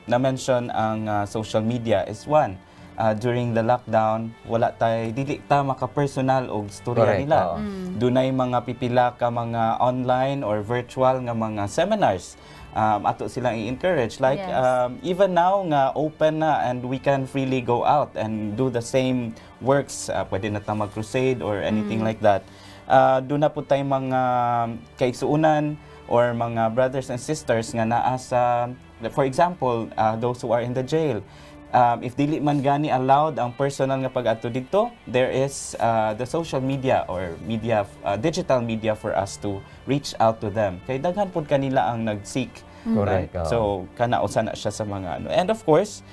Na-mention ang social media is one. During the lockdown, wala dili ta maka-personal og storya Correct, nila. oo. Dunay mga pipila ka mga online or virtual nga mga seminars. Ato silang i-encourage like Yes. even now nga open na and we can freely go out and do the same works, pwede na ta mag-crusade or anything like that. Doon na po tayo mga kaigsuunan or mga brothers and sisters nga naa sa, for example, those who are in the jail. If dili man gani allowed ang personal nga pag-adto dito, there is the social media or digital media for us to reach out to them. Kay daghan pud kanila ang nag-seek. Correct, Right? oo. So kana usa na siya sa mga ano. And of course,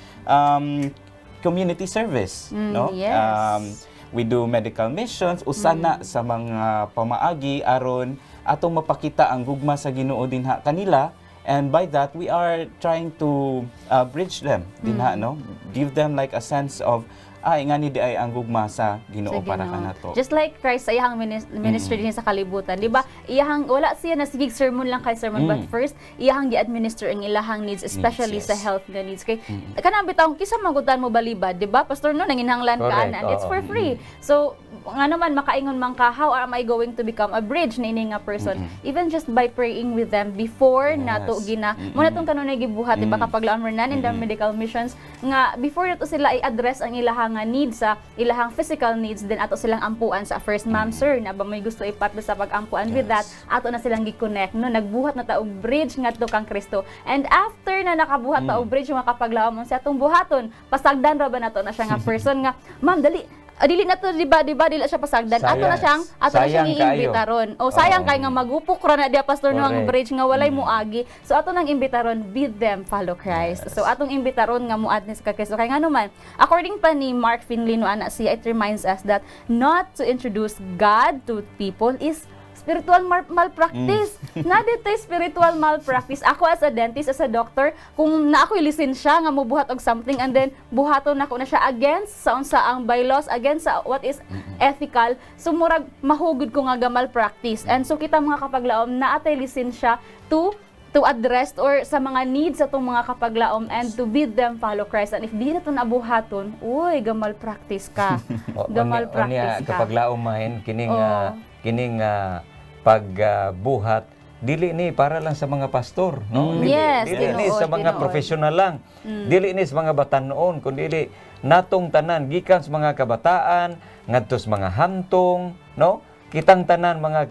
community service, no? Yes. We do medical missions usa na sa mga pamaagi aron atong mapakita ang gugma sa Ginoo dinha kanila. And by that, we are trying to bridge them, dinha, no? Give them like a sense of, ingani di ay ang gugma sa Ginoo Sa para Ginoo. kanato. Just like Christ sa iyahang ministry din sa kalibutan, di ba? Iyahang wala siya na sige sermon lang kay sermon, but first iyahang gi-administer ang ilahang needs, especially Needs, sa yes. health nga needs. Kay kanang bitaw kisa magutan mo balibad, di ba? Pastor no nanginhanglan ka Correct, and it's oo. for free. So nga naman makaingon man ka, how am I going to become a bridge na ini nga person? Even just by praying with them before Yes. nato gina mo natong kanunay gibuhat, di ba, kapag laon Renan in the medical missions nga before nato sila i-address ang ilahang nga needs sa ilahang physical needs, then ato silang ampuan sa first ma'am sir na ba may gusto ipatlo sa pag-ampuan. With that ato na silang gi-connect, no, nagbuhat na ta og bridge ngadto kang Kristo. And after na nakabuhat ta og bridge mga kapaglaom sa atong buhaton, pasagdan ra ba nato na siya nga person nga ma'am dali dili na to, di ba dili siya pasagdan, ato na siyang Sayang i-imbita ron. O sayang Oo. kay nga magupok ra na dia pastor no ang Correct. bridge nga walay muagi. So ato nang imbitaron, bid them follow Christ. So atong imbitaron nga muadnes ka Kristo. Kay nga naman, according pa ni Mark Finley no ana siya, it reminds us that not to introduce God to people is spiritual malpractice. Na dito spiritual malpractice. Ako as a dentist, as a doctor, kung na ako'y lisensya nga mobuhat og something and then buhaton nako na siya against sa unsa ang bylaws, against sa what is ethical, so murag mahugod ko nga malpractice. And so kita mga kapaglaom na atay lisensya to address or sa mga needs sa itong mga kapaglaom and to bid them follow Christ. And if di na ito nabuhaton, uy, gamal practice ka. Gamal practice ka. Kapag laumahin kining Oo. pagbuhat dili ni para lang sa mga pastor, no? Yes, dili ni tinuod, sa mga tinuod. professional lang. Dili ni sa mga batanon, kundi dili natong tanan gikan sa mga kabataan ngadto sa mga hantong, no? Kitang tanan mga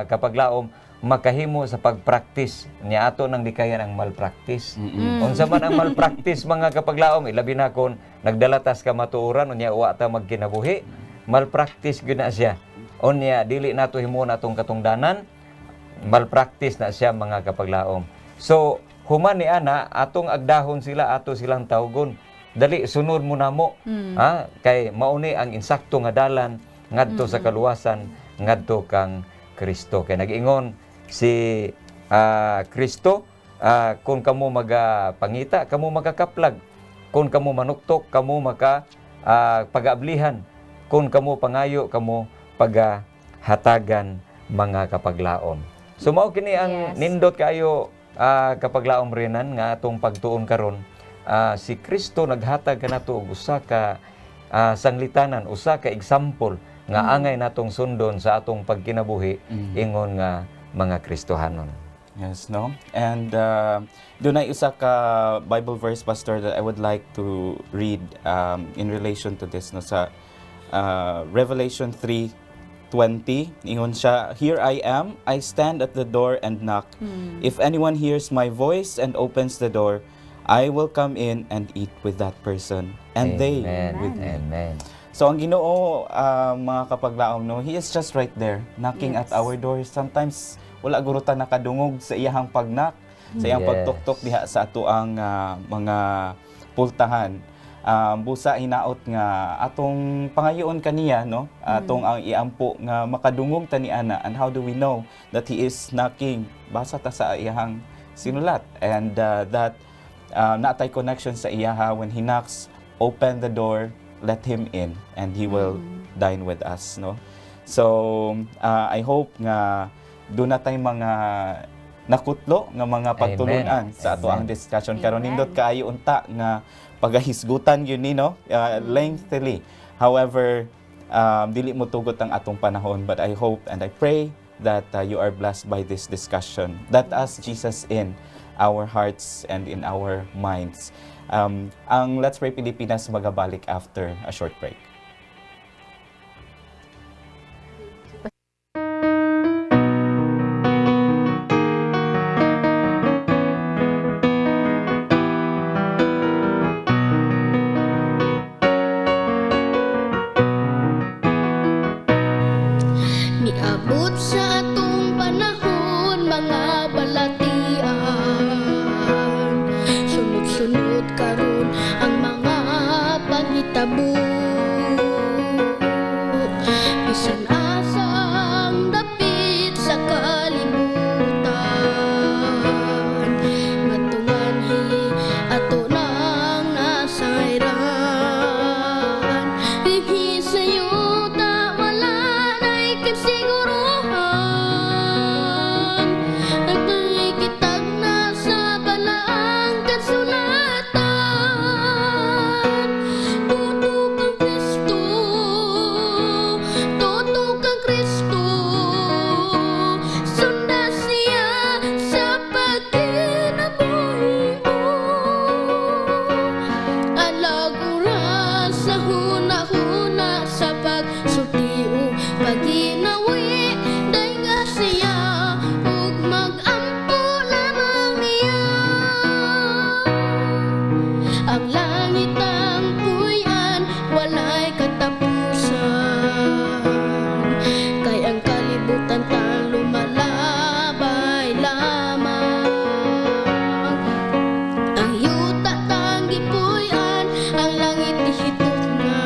kapaglaom makahimo sa pagpractice niya ato nang dikayan ang malpractice. Unsa man ang malpractice mga kapaglaom, ilabi na kon nagdalatas ka matuoran unya wa ta magkinabuhi, malpractice gyud na siya. Unya dili nato himo natong katungdanan, malpractice na siya mga kapaglaom. So human ni ana atong agdahon sila, ato silang tawgon. Dali sunod mo namo. Ha? Kay mauni ang insakto nga dalan ngadto sa kaluwasan, ngadto kang Kristo. Kay nag-ingon si Kristo, kung kamo magapangita, kamo magakaplag. Kung kamo manuktok, kamo pag-aablihan. Kung kamo pangayo, kamo paghatagan mga kapaglaom. So mao kini ang Yes. nindot kayo kapaglaom rinan nga atong pagtuon karon. Si Kristo naghatag kanato og usa ka sanglitanan, usa ka example nga angay natong sundon sa atong pagkinabuhi ingon nga mga Kristohanon. Yes, no? And doon ay isa ka Bible verse, Pastor, that I would like to read in relation to this, no? Sa Revelation 3:20, ingon siya, "Here I am, I stand at the door and knock. If anyone hears my voice and opens the door, I will come in and eat with that person, and they with me." Amen. So ang Ginoo, mga kapaglaom, no, He is just right there, knocking at our doors. Sometimes wala guro ta nakadungog sa iyahang pagnak, sa iyang Yes. pagtuktok diha sa ato ang mga pultahan. Busa hinaot nga atong pangayoon kaniya, no, atong ang iampo nga makadungog ta ni ana. And how do we know that He is knocking? Basa ta sa iyahang sinulat, and that natay connection sa iyaha. When He knocks, open the door, let Him in, and He will dine with us, no? So I hope nga doon na tayong mga nakutlo nga mga pagtulunan sa ato ang discussion karon. Amen. Nindot kaayo unta nga pagahisgutan yun ni, no? Lengthily. However, dili mo tugot ang atong panahon, but I hope and I pray that you are blessed by this discussion. That as Jesus in our hearts and in our minds. Ang Let's Pray Pilipinas magabalik after a short break. Miabot sa atong panahon mga balatian, sunod-sunod karon ang mga panghitabo. Bisan asang dapit sa kalibutan, matunganhi ato nang nasairan. Bihi sa'yo ta wala na'y kasiguruhan, nagpangikitag na sa balaang kasulatan. Tutok ang Kristo, tutok ang Kristo, sundas niya sa pagkinabuhi mo. Alag oras sa huna-huna sa pagsultiw, paginawi day nga siya ug mag-ampo lamang niya. Ang langit ang puyan walay katapusan, kay ang kalibutan tang lumalabay lamang. Ang yuta tang gipuy-an, ang langit ihitot na.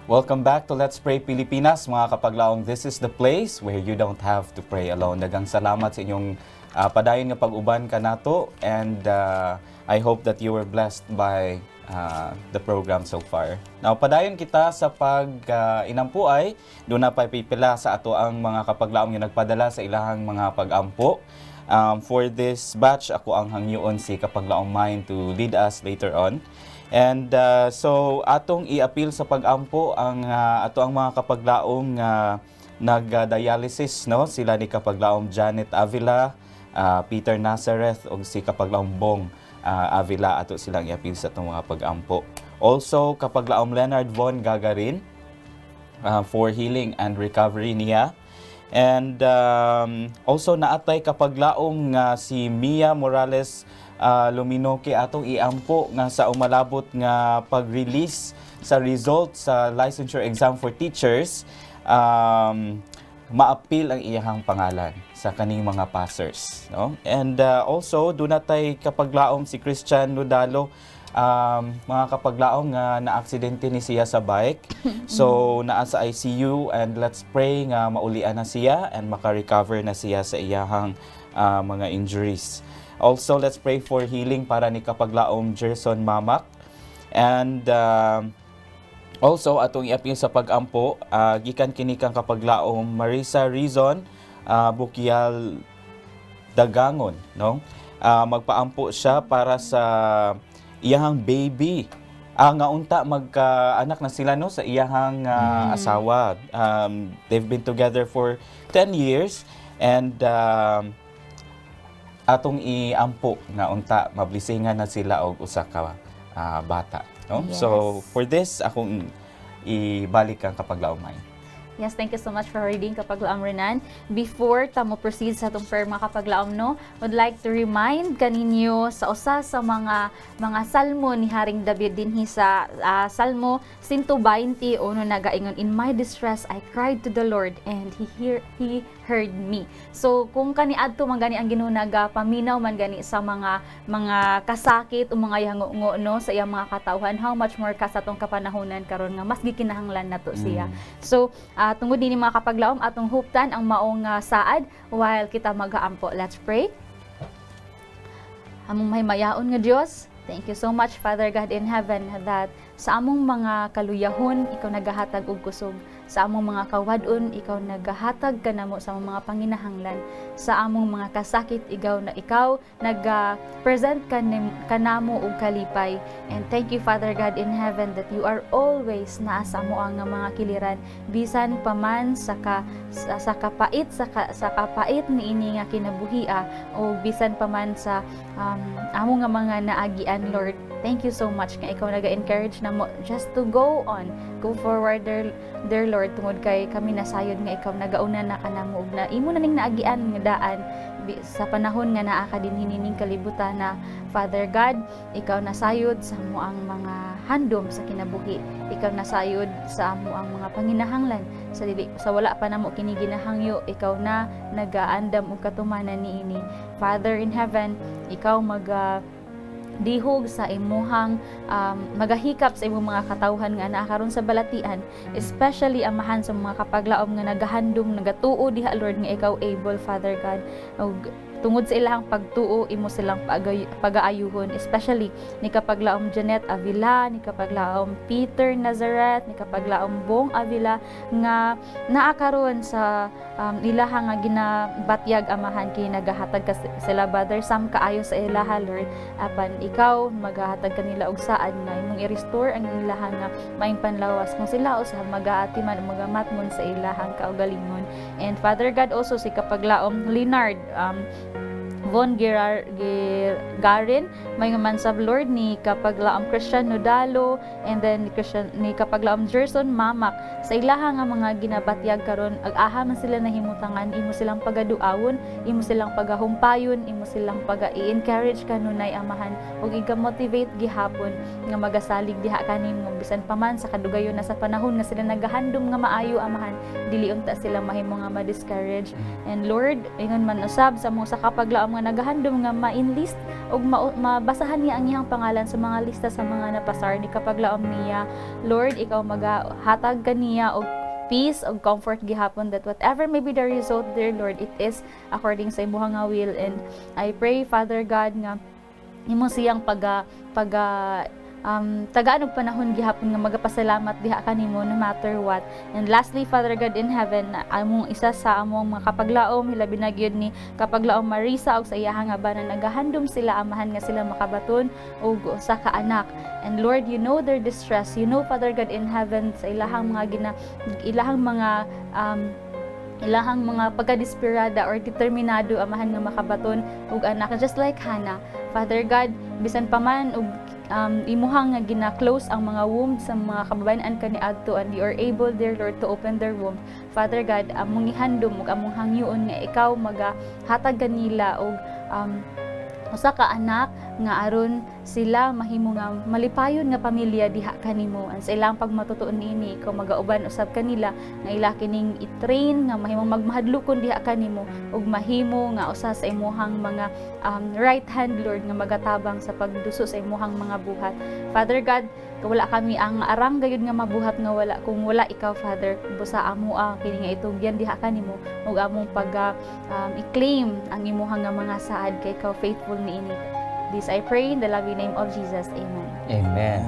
Welcome back to Let's Pray Pilipinas, mga kapaglaong. This is the place where you don't have to pray alone. Daghang salamat sa inyong padayon nga pag-uban kanato, and I hope that you were blessed by the program so far. Now, padayon kita sa inampuay, doon na pa pipila sa ato ang mga kapaglaong nga nagpadala sa ilahang mga pag-ampo. For this batch, ako ang hangyoon si Kapaglaong Mine to lead us later on. And so atong i-appeal sa pag-ampo ang ato ang mga kapaglaong nag-dialysis, no? Sila ni Kapaglaong Janet Avila, Peter Nazareth, o si Kapaglaong Bong Avila. Ato silang i-appeal sa atong mga pag-ampo. Also, Kapaglaong Leonard Von Gagarin for healing and recovery niya. And also naatay kapaglaong si Mia Morales Luminoke atong iampo nga sa umalabot nga pag-release sa result sa licensure exam for teachers, ma-appeal ang iyahang pangalan sa kaning mga passers, no? And also dunatay kapaglaong si Christian Nudalo, mga kapaglaong nga na-aksidente ni siya sa bike. So naa sa ICU, and let's pray nga maulian na siya and maka-recover na siya sa iyahang mga injuries. Also, let's pray for healing para ni kapaglaong Gerson Mamak. And also, atong i-appeal sa pag-ampo, gikan kini kang kapaglaong Marisa Rizon Bukial Dagangon, no? Magpaampo siya para sa iyahang baby. Nga unta magka-anak na sila, no, sa iyahang asawa. They've been together for 10 years, and atong iampo nga unta mablisingan na sila og usa ka bata, no? Yes. So for this akong ibalik ang Kapaglaong Mine. Yes, thank you so much for reading Kapaglaom Renan. Before ta mo proceed sa atong prayer mga kapaglaom, no, would like to remind kaninyo sa usa sa mga salmo ni Haring David dinhi sa Salmo 120 uno nagaingon, "In my distress I cried to the Lord and he heard me." So kung kaniadto man gani ang Ginoo nagapaminaw man gani sa mga kasakit o mga yango no sa iyang mga katawhan, how much more ka sa atong kapanahonan karon nga mas gikinahanglan nato siya. So tungod din mga kapaglaom atong huptan ang maong saad while kita mag-aampo. Let's pray. Among mahimayaon nga Dios, thank you so much, Father God in heaven, that sa among mga kaluyahon ikaw nagahatag og kusog. Sa among mga kawadon ikaw nagahatag kanamo sa among mga panginahanglan. Sa among mga kasakit ikaw nag-present kanamo og kalipay. And thank you, Father God in heaven, that you are always naa sa amo ang mga kiliran, bisan pa man sa kapait niini nga kinabuhia, o bisan pa man sa amo nga mga naagian, Lord. Thank you so much nga ikaw naga-encourage namo just to go forward, dear Lord, tungod kay kami nasayod nga ikaw nagauna na kanamo ug na imo na ning naagian nga daan sa panahon nga naa ka dinhi ning kalibutan na, Father God. Ikaw nasayod sa amo ang mga handom sa kinabuhi. Ikaw nasayod sa amo ang mga panginahanglan sa wala pa namo kini ginahangyo. Ikaw na nagaandam og katumanan niini, Father in heaven. Ikaw dihog sa imuhang magahikap sa imong mga katawhan nga naa karon sa balatian, especially amahan sa mga kapaglaom nga nagahandom nagatuo diha, Lord, nga ikaw able, Father God. Tungod sa ilahang pagtuo, imo silang pagaayuhon, especially ni kapaglaom Janet Avila, ni kapaglaom Peter Nazareth, ni kapaglaom Bong Avila nga naa karon sa ilahang nga ginabatyag amahan kay nagahatag ka sila, Father, sam kaayo sa ilaha, Lord, apan ikaw magahatag kanila og saad nga imong i-restore ang ilahang nga maing panlawas kung sila usa magaatiman magamatmon sa ilahang kaugalingon. And Father God, also si kapaglaom Leonard Von Garin, may mansab, Lord, ni kapaglaom Christian Nudalo, and then ni kapaglaom Gerson Mamak, sa ilaha nga mga ginabatyag karon, ag-aha man sila nahimutangan, imo silang pagaduawon, imo silang pagahumpayon, imo silang paga-i-encourage kanunay amahan, ug iga-motivate gihapon nga magasalig diha kanin nga bisan pa man sa kadugayon na sa panahon nga sila nagahandom nga maayo amahan, dili unta sila mahimo nga ma-discourage. And Lord, ingon man usab sa mga sa kapaglaom nga nagahandom nga ma-enlist ug mabasahan niya ang iyang pangalan sa mga lista sa mga napasar ni kapaglaom niya. Lord, ikaw magahatag kaniya og peace og comfort gihapon, that whatever may be the result, dear Lord, it is according sa imong nga will. And I pray, Father God, nga imo siyang tagaan og panahon gihapon nga magapasalamat diha kanimo no matter what. And lastly, Father God in heaven, among isa sa among mga kapaglaom, hilabi na gyud ni kapaglaom Marisa og sa iyahang nga bana, nagahandom sila amahan nga sila makabaton og usa ka anak. And Lord, you know their distress. You know, Father God in heaven, sa ilahang mga pagkadesperada or determinado amahan nga makabaton og anak, just like Hannah. Father God, bisan pa man og imuhang nga gina-close ang mga womb sa mga kababayan kaniadto, and you are able, dear Lord, to open their womb. Father God, among ihandom ug among hangyoon nga ikaw magahatag kanila og usa ka anak nga aron sila mahimo nga malipayon nga pamilya diha kanimo. Ang sa ilang pagmatutuon niini, ikaw magauban usab kanila nga ila kining i-train nga mahimong magmahadlokon diha kanimo ug mahimo nga usa sa imuhang mga right hand, Lord, nga magatabang sa pagduso sa imuhang mga buhat. Father God, wala kami ang arang gayud nga mabuhat nga wala kung wala ikaw, Father. Busa amo ang kini nga itugyan diha kanimo ug among i-claim ang imuhang nga mga saad kay ikaw faithful niini. This I pray in the loving name of Jesus. Amen. Amen.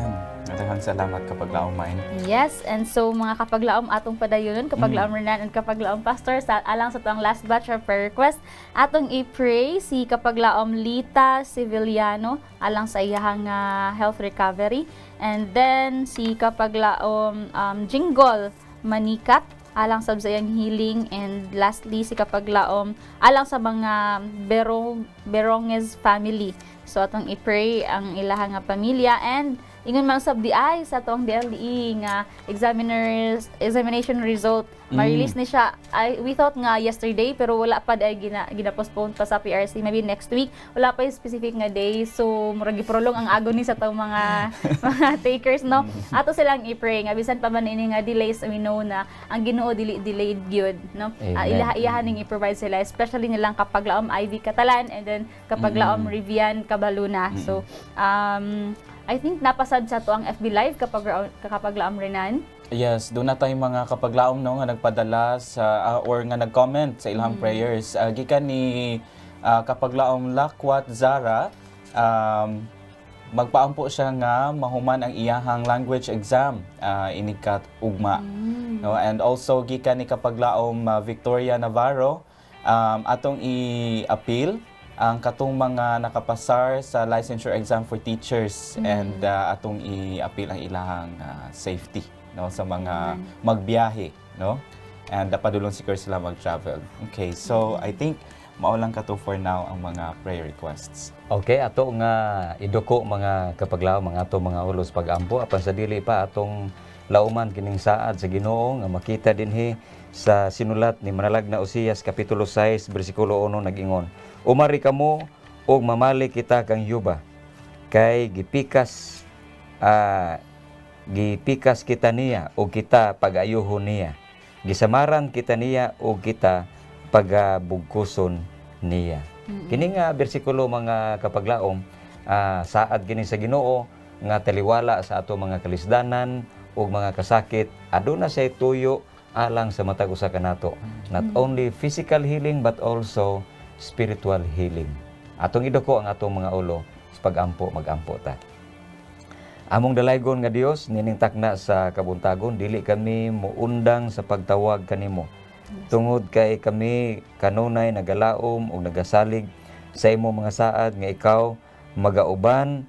Daghang salamat kapaglaom Main. Yes, and so mga kapaglaom atong padayonon, kapaglaom Renan and kapaglaom Pastor, sa alang sa tuang last batch of prayer request, atong i-pray si kapaglaom Lita Civiliano alang sa iyahang health recovery, and then si kapaglaom Jinggol Manikat alang sa iyang healing, and lastly si kapaglaom alang sa mga Beronges family. So atong i-pray ang ilaha nga pamilya, and ingon man sab di ay sa atong DLE nga examination result ma-release ni siya. We thought nga yesterday, pero wala pa ay gina-postpone pa sa PRC, maybe next week. Wala pa yung specific nga day, so murag giprolong ang agony sa tong mga takers, no. Ato silang i-pray nga bisan pa man ini nga delays, we know na ang Ginoo delayed gyud, no. Ilaha ning i-provide sila, especially nilang kapaglaom Ivy Catalan and then kapaglaom Rivian Cabaluna. So I think napasad sa to ang FB Live kapaglaom Renan. Yes, doon na tayong mga kapaglaom no, nga nagpadala sa or nga nag-comment sa ilang prayers. Gikan ni kapaglaom Lakwat Zara, magpaampo siya nga mahuman ang iyahang language exam inikat ugma. No, and also gikan ni kapaglaom Victoria Navarro, atong i-appeal ang katong mga nakapasar sa licensure exam for teachers, and atong i-appeal ang ilahang safety, no, sa mga magbiyahe, no, and padulong secure sila mag-travel. Okay, so I think mao lang kato for now ang mga prayer requests. Okay, ato nga iduko mga kapaglaom, mga ato mga ulos pag-ampo apan sa dili pa atong lauman kining saad sa Ginoo nga makita dinhi sa sinulat ni Manalag na Osias kapitulo 6 bersikulo 1 nag-ingon, umari kamo og mamali kita kang yuba kay gipikas kita niya o kita pag-ayuhon niya, gisamaran kita niya o kita pagabugkuson niya. Kini nga bersikulo mga kapaglaom, saad kini sa Ginoo nga taliwala sa ato mga kalisdanan o mga kasakit, aduna say tuyo alang sa matag usa kanato. Not only physical healing but also spiritual healing. Atong iduko ang atong mga ulo sa pag-ampo, mag-ampo ta. Among dalaygon nga Dios, nining takna sa kabuntagon, dili kami muundang sa pagtawag kanimo. Tungod kay kami kanunay nagalaom o nagasalig sa imo mga saad nga ikaw magauban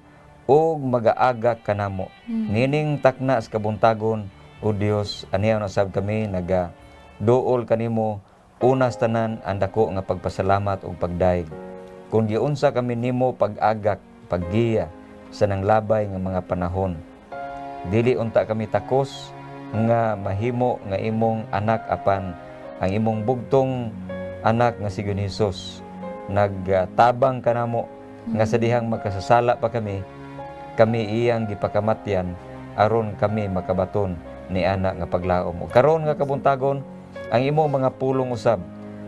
o magaagak kanamo. Nining takna sa kabuntagon, o Dios, aniyaw na sab kami nagaduol kanimo unas tanan ang dako nga pagpasalamat o pagdaig. Kung giunsa kami nimo pag-agak, paggiya sa nanglabay nga mga panahon. Dili unta kami takos nga mahimo nga imong anak apan ang imong bugtong anak nga si Hesus nagtabang kanamo nga sa dihang makasasala pa kami iyang gipakamatyan aron kami makabaton ni anak nga paglaom. Karon nga kabuntagon, ang imong mga pulong usab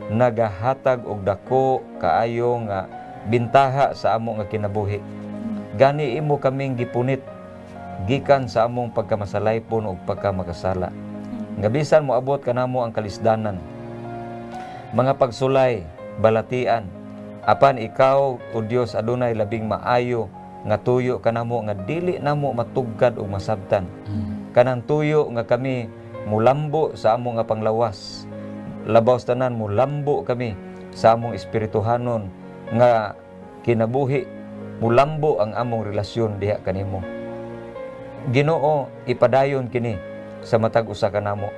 nagahatag og dako kaayo nga bintaha sa amo nga kinabuhi. Gani imo kaming gipunit gikan sa among pagkamasalaypon ug pagkamakasala. Nga bisan moabot kanamo ang kalisdanan, mga pagsulay, balatian, apan ikaw o Dios adunay labing maayo nga tuyo kanamo nga dili namo matugkad ug masabtan. Kanang tuyo nga kami mulambo sa among nga panglawas. Labaw sa tanan mulambo kami sa among espirituhanon nga kinabuhi, mulambo ang among relasyon diha kanimo. Ginoo, ipadayon kini sa matag usa kanamo.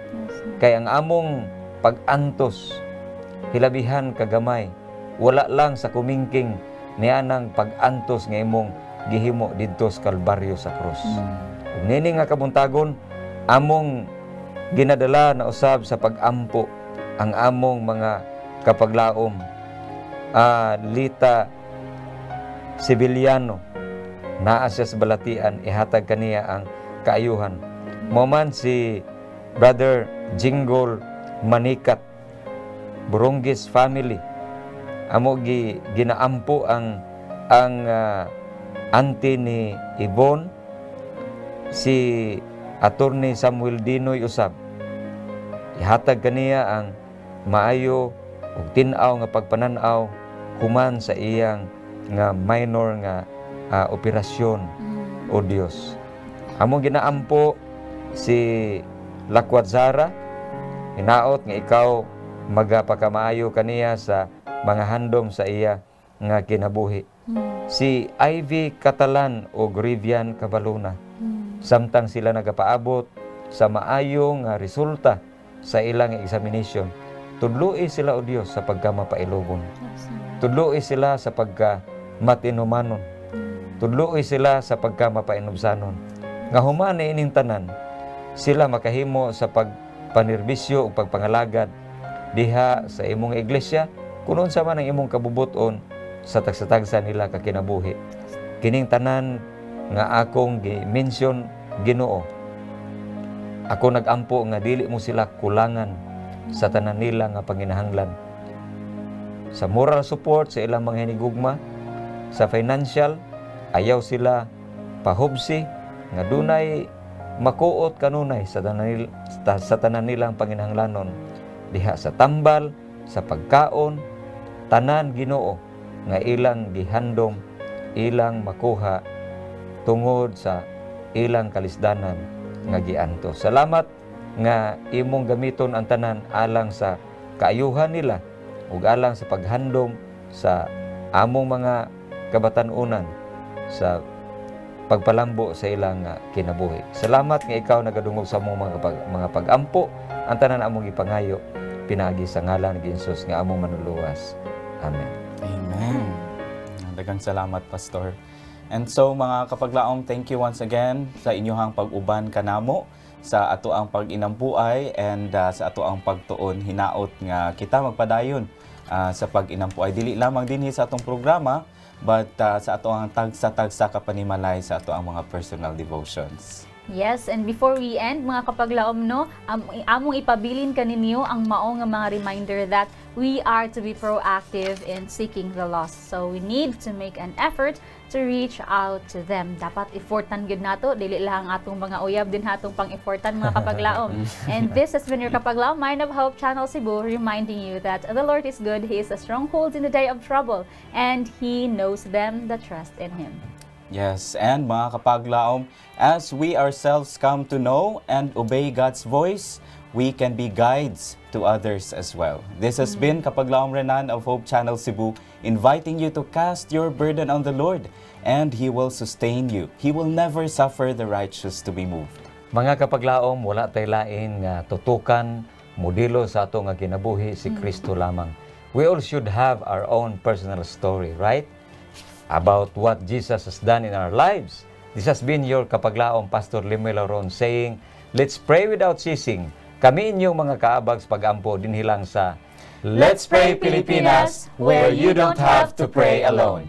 Kay ang among pag-antos hilabihan kagamay, wala lang sa kumingking nianang pag-antos nga imong gihimo didto sa Kalbaryo sa krus. Ug nini nga kabuntagon, among ginadala na usab sa pag-ampo ang among mga kapaglaom. Lita Sibiliano, naa siya sa balatian, ihatag kaniya ang kaayuhan. Moman si Brother Jinggol Manikat, Burungis family, amo ginaampo ang auntie ni Ibon, si Attorney Samuel Dinoy usab. Ihatag kaniya ang maayo ug tin-aw nga pagpananaw human sa iyang nga minor nga operasyon o Dios. Among ginaampo si Lakwat Zara, hinaot nga ikaw magapakamaayo kaniya sa mga handom sa iya nga kinabuhi. Si Ivy Catalan o Rivian Cabaluna, samtang sila nagapaabot sa maayo nga resulta sa ilang examination, tudloi sila o Dios sa pagkamapailogon. Tudloi sila sa pagkamatinumanon. Tudloi sila sa pagkamapainubsanon. Nga human ining tanan, sila makahimo sa pagpanirbisyo o pagpangalagad diha sa imong iglesia, kunon sa man ang imong kabubuton sa tagsatagsa nila kakinabuhi. Kining tanan nga akong gi-mention Ginoo, ako nagampo nga dili mo sila kulangan sa tanan nila nga panginahanglan. Sa moral support sa ilang mga hinigugma, sa financial, ayaw sila pahubsi nga dunay makuot kanunay sa tanan nilang panginahanglanon. Diha sa tambal, sa pagkaon, tanan Ginoo nga ilang gihandom, ilang makuha tungod sa ilang kalisdanan nga gianto. Salamat nga imong gamiton ang tanan alang sa kaayuhan nila ug alang sa paghandom sa among mga kabatan-unan sa pagpalambo sa ilang kinabuhi. Salamat nga ikaw nagadungog sa among mga pag-ampo, ang tanan among ipangayo pinaagi sa ngalan ni Jesus nga among manuluwas. Amen. Amen. Daghang salamat, Pastor. And so, mga kapaglaom, thank you once again sa inyong pag-uban kanamo sa ato ang pag-inampuay and sa ato ang pagtuon hinaot nga kita magpadayon sa pag-inampuay. Dili lamang dinhi sa atong programa, but sa ato ang tagsa-tagsa kapanimalay sa ato ang mga personal devotions. Yes, and before we end, mga kapaglaom, no, among ipabilin kaninyo ang mao nga mga reminder that we are to be proactive in seeking the lost. So we need to make an effort to reach out to them. Dapat effortan gyud nato, dili lang atong mga uyab din hatong pang-effortan, mga kapaglaom. And this has been your Kapaglaom Mind of Hope Channel Cebu, reminding you that the Lord is good, He is a stronghold in the day of trouble, and He knows them that trust in Him. Yes, and mga kapaglaom, as we ourselves come to know and obey God's voice, we can be guides to others as well. This has been Kapaglaom Renan of Hope Channel Cebu, inviting you to cast your burden on the Lord, and He will sustain you. He will never suffer the righteous to be moved. Mga kapaglaom, wala tay lain nga tutukan, modelo sa ato nga kinabuhi si Kristo lamang. We all should have our own personal story, right? About what Jesus has done in our lives. This has been your Kapaglaom, Pastor Lemuel Laron, saying, let's pray without ceasing. Kami inyong mga kaabags pag-ampo dinhi lang sa Let's Pray Pilipinas, where you don't have to pray alone.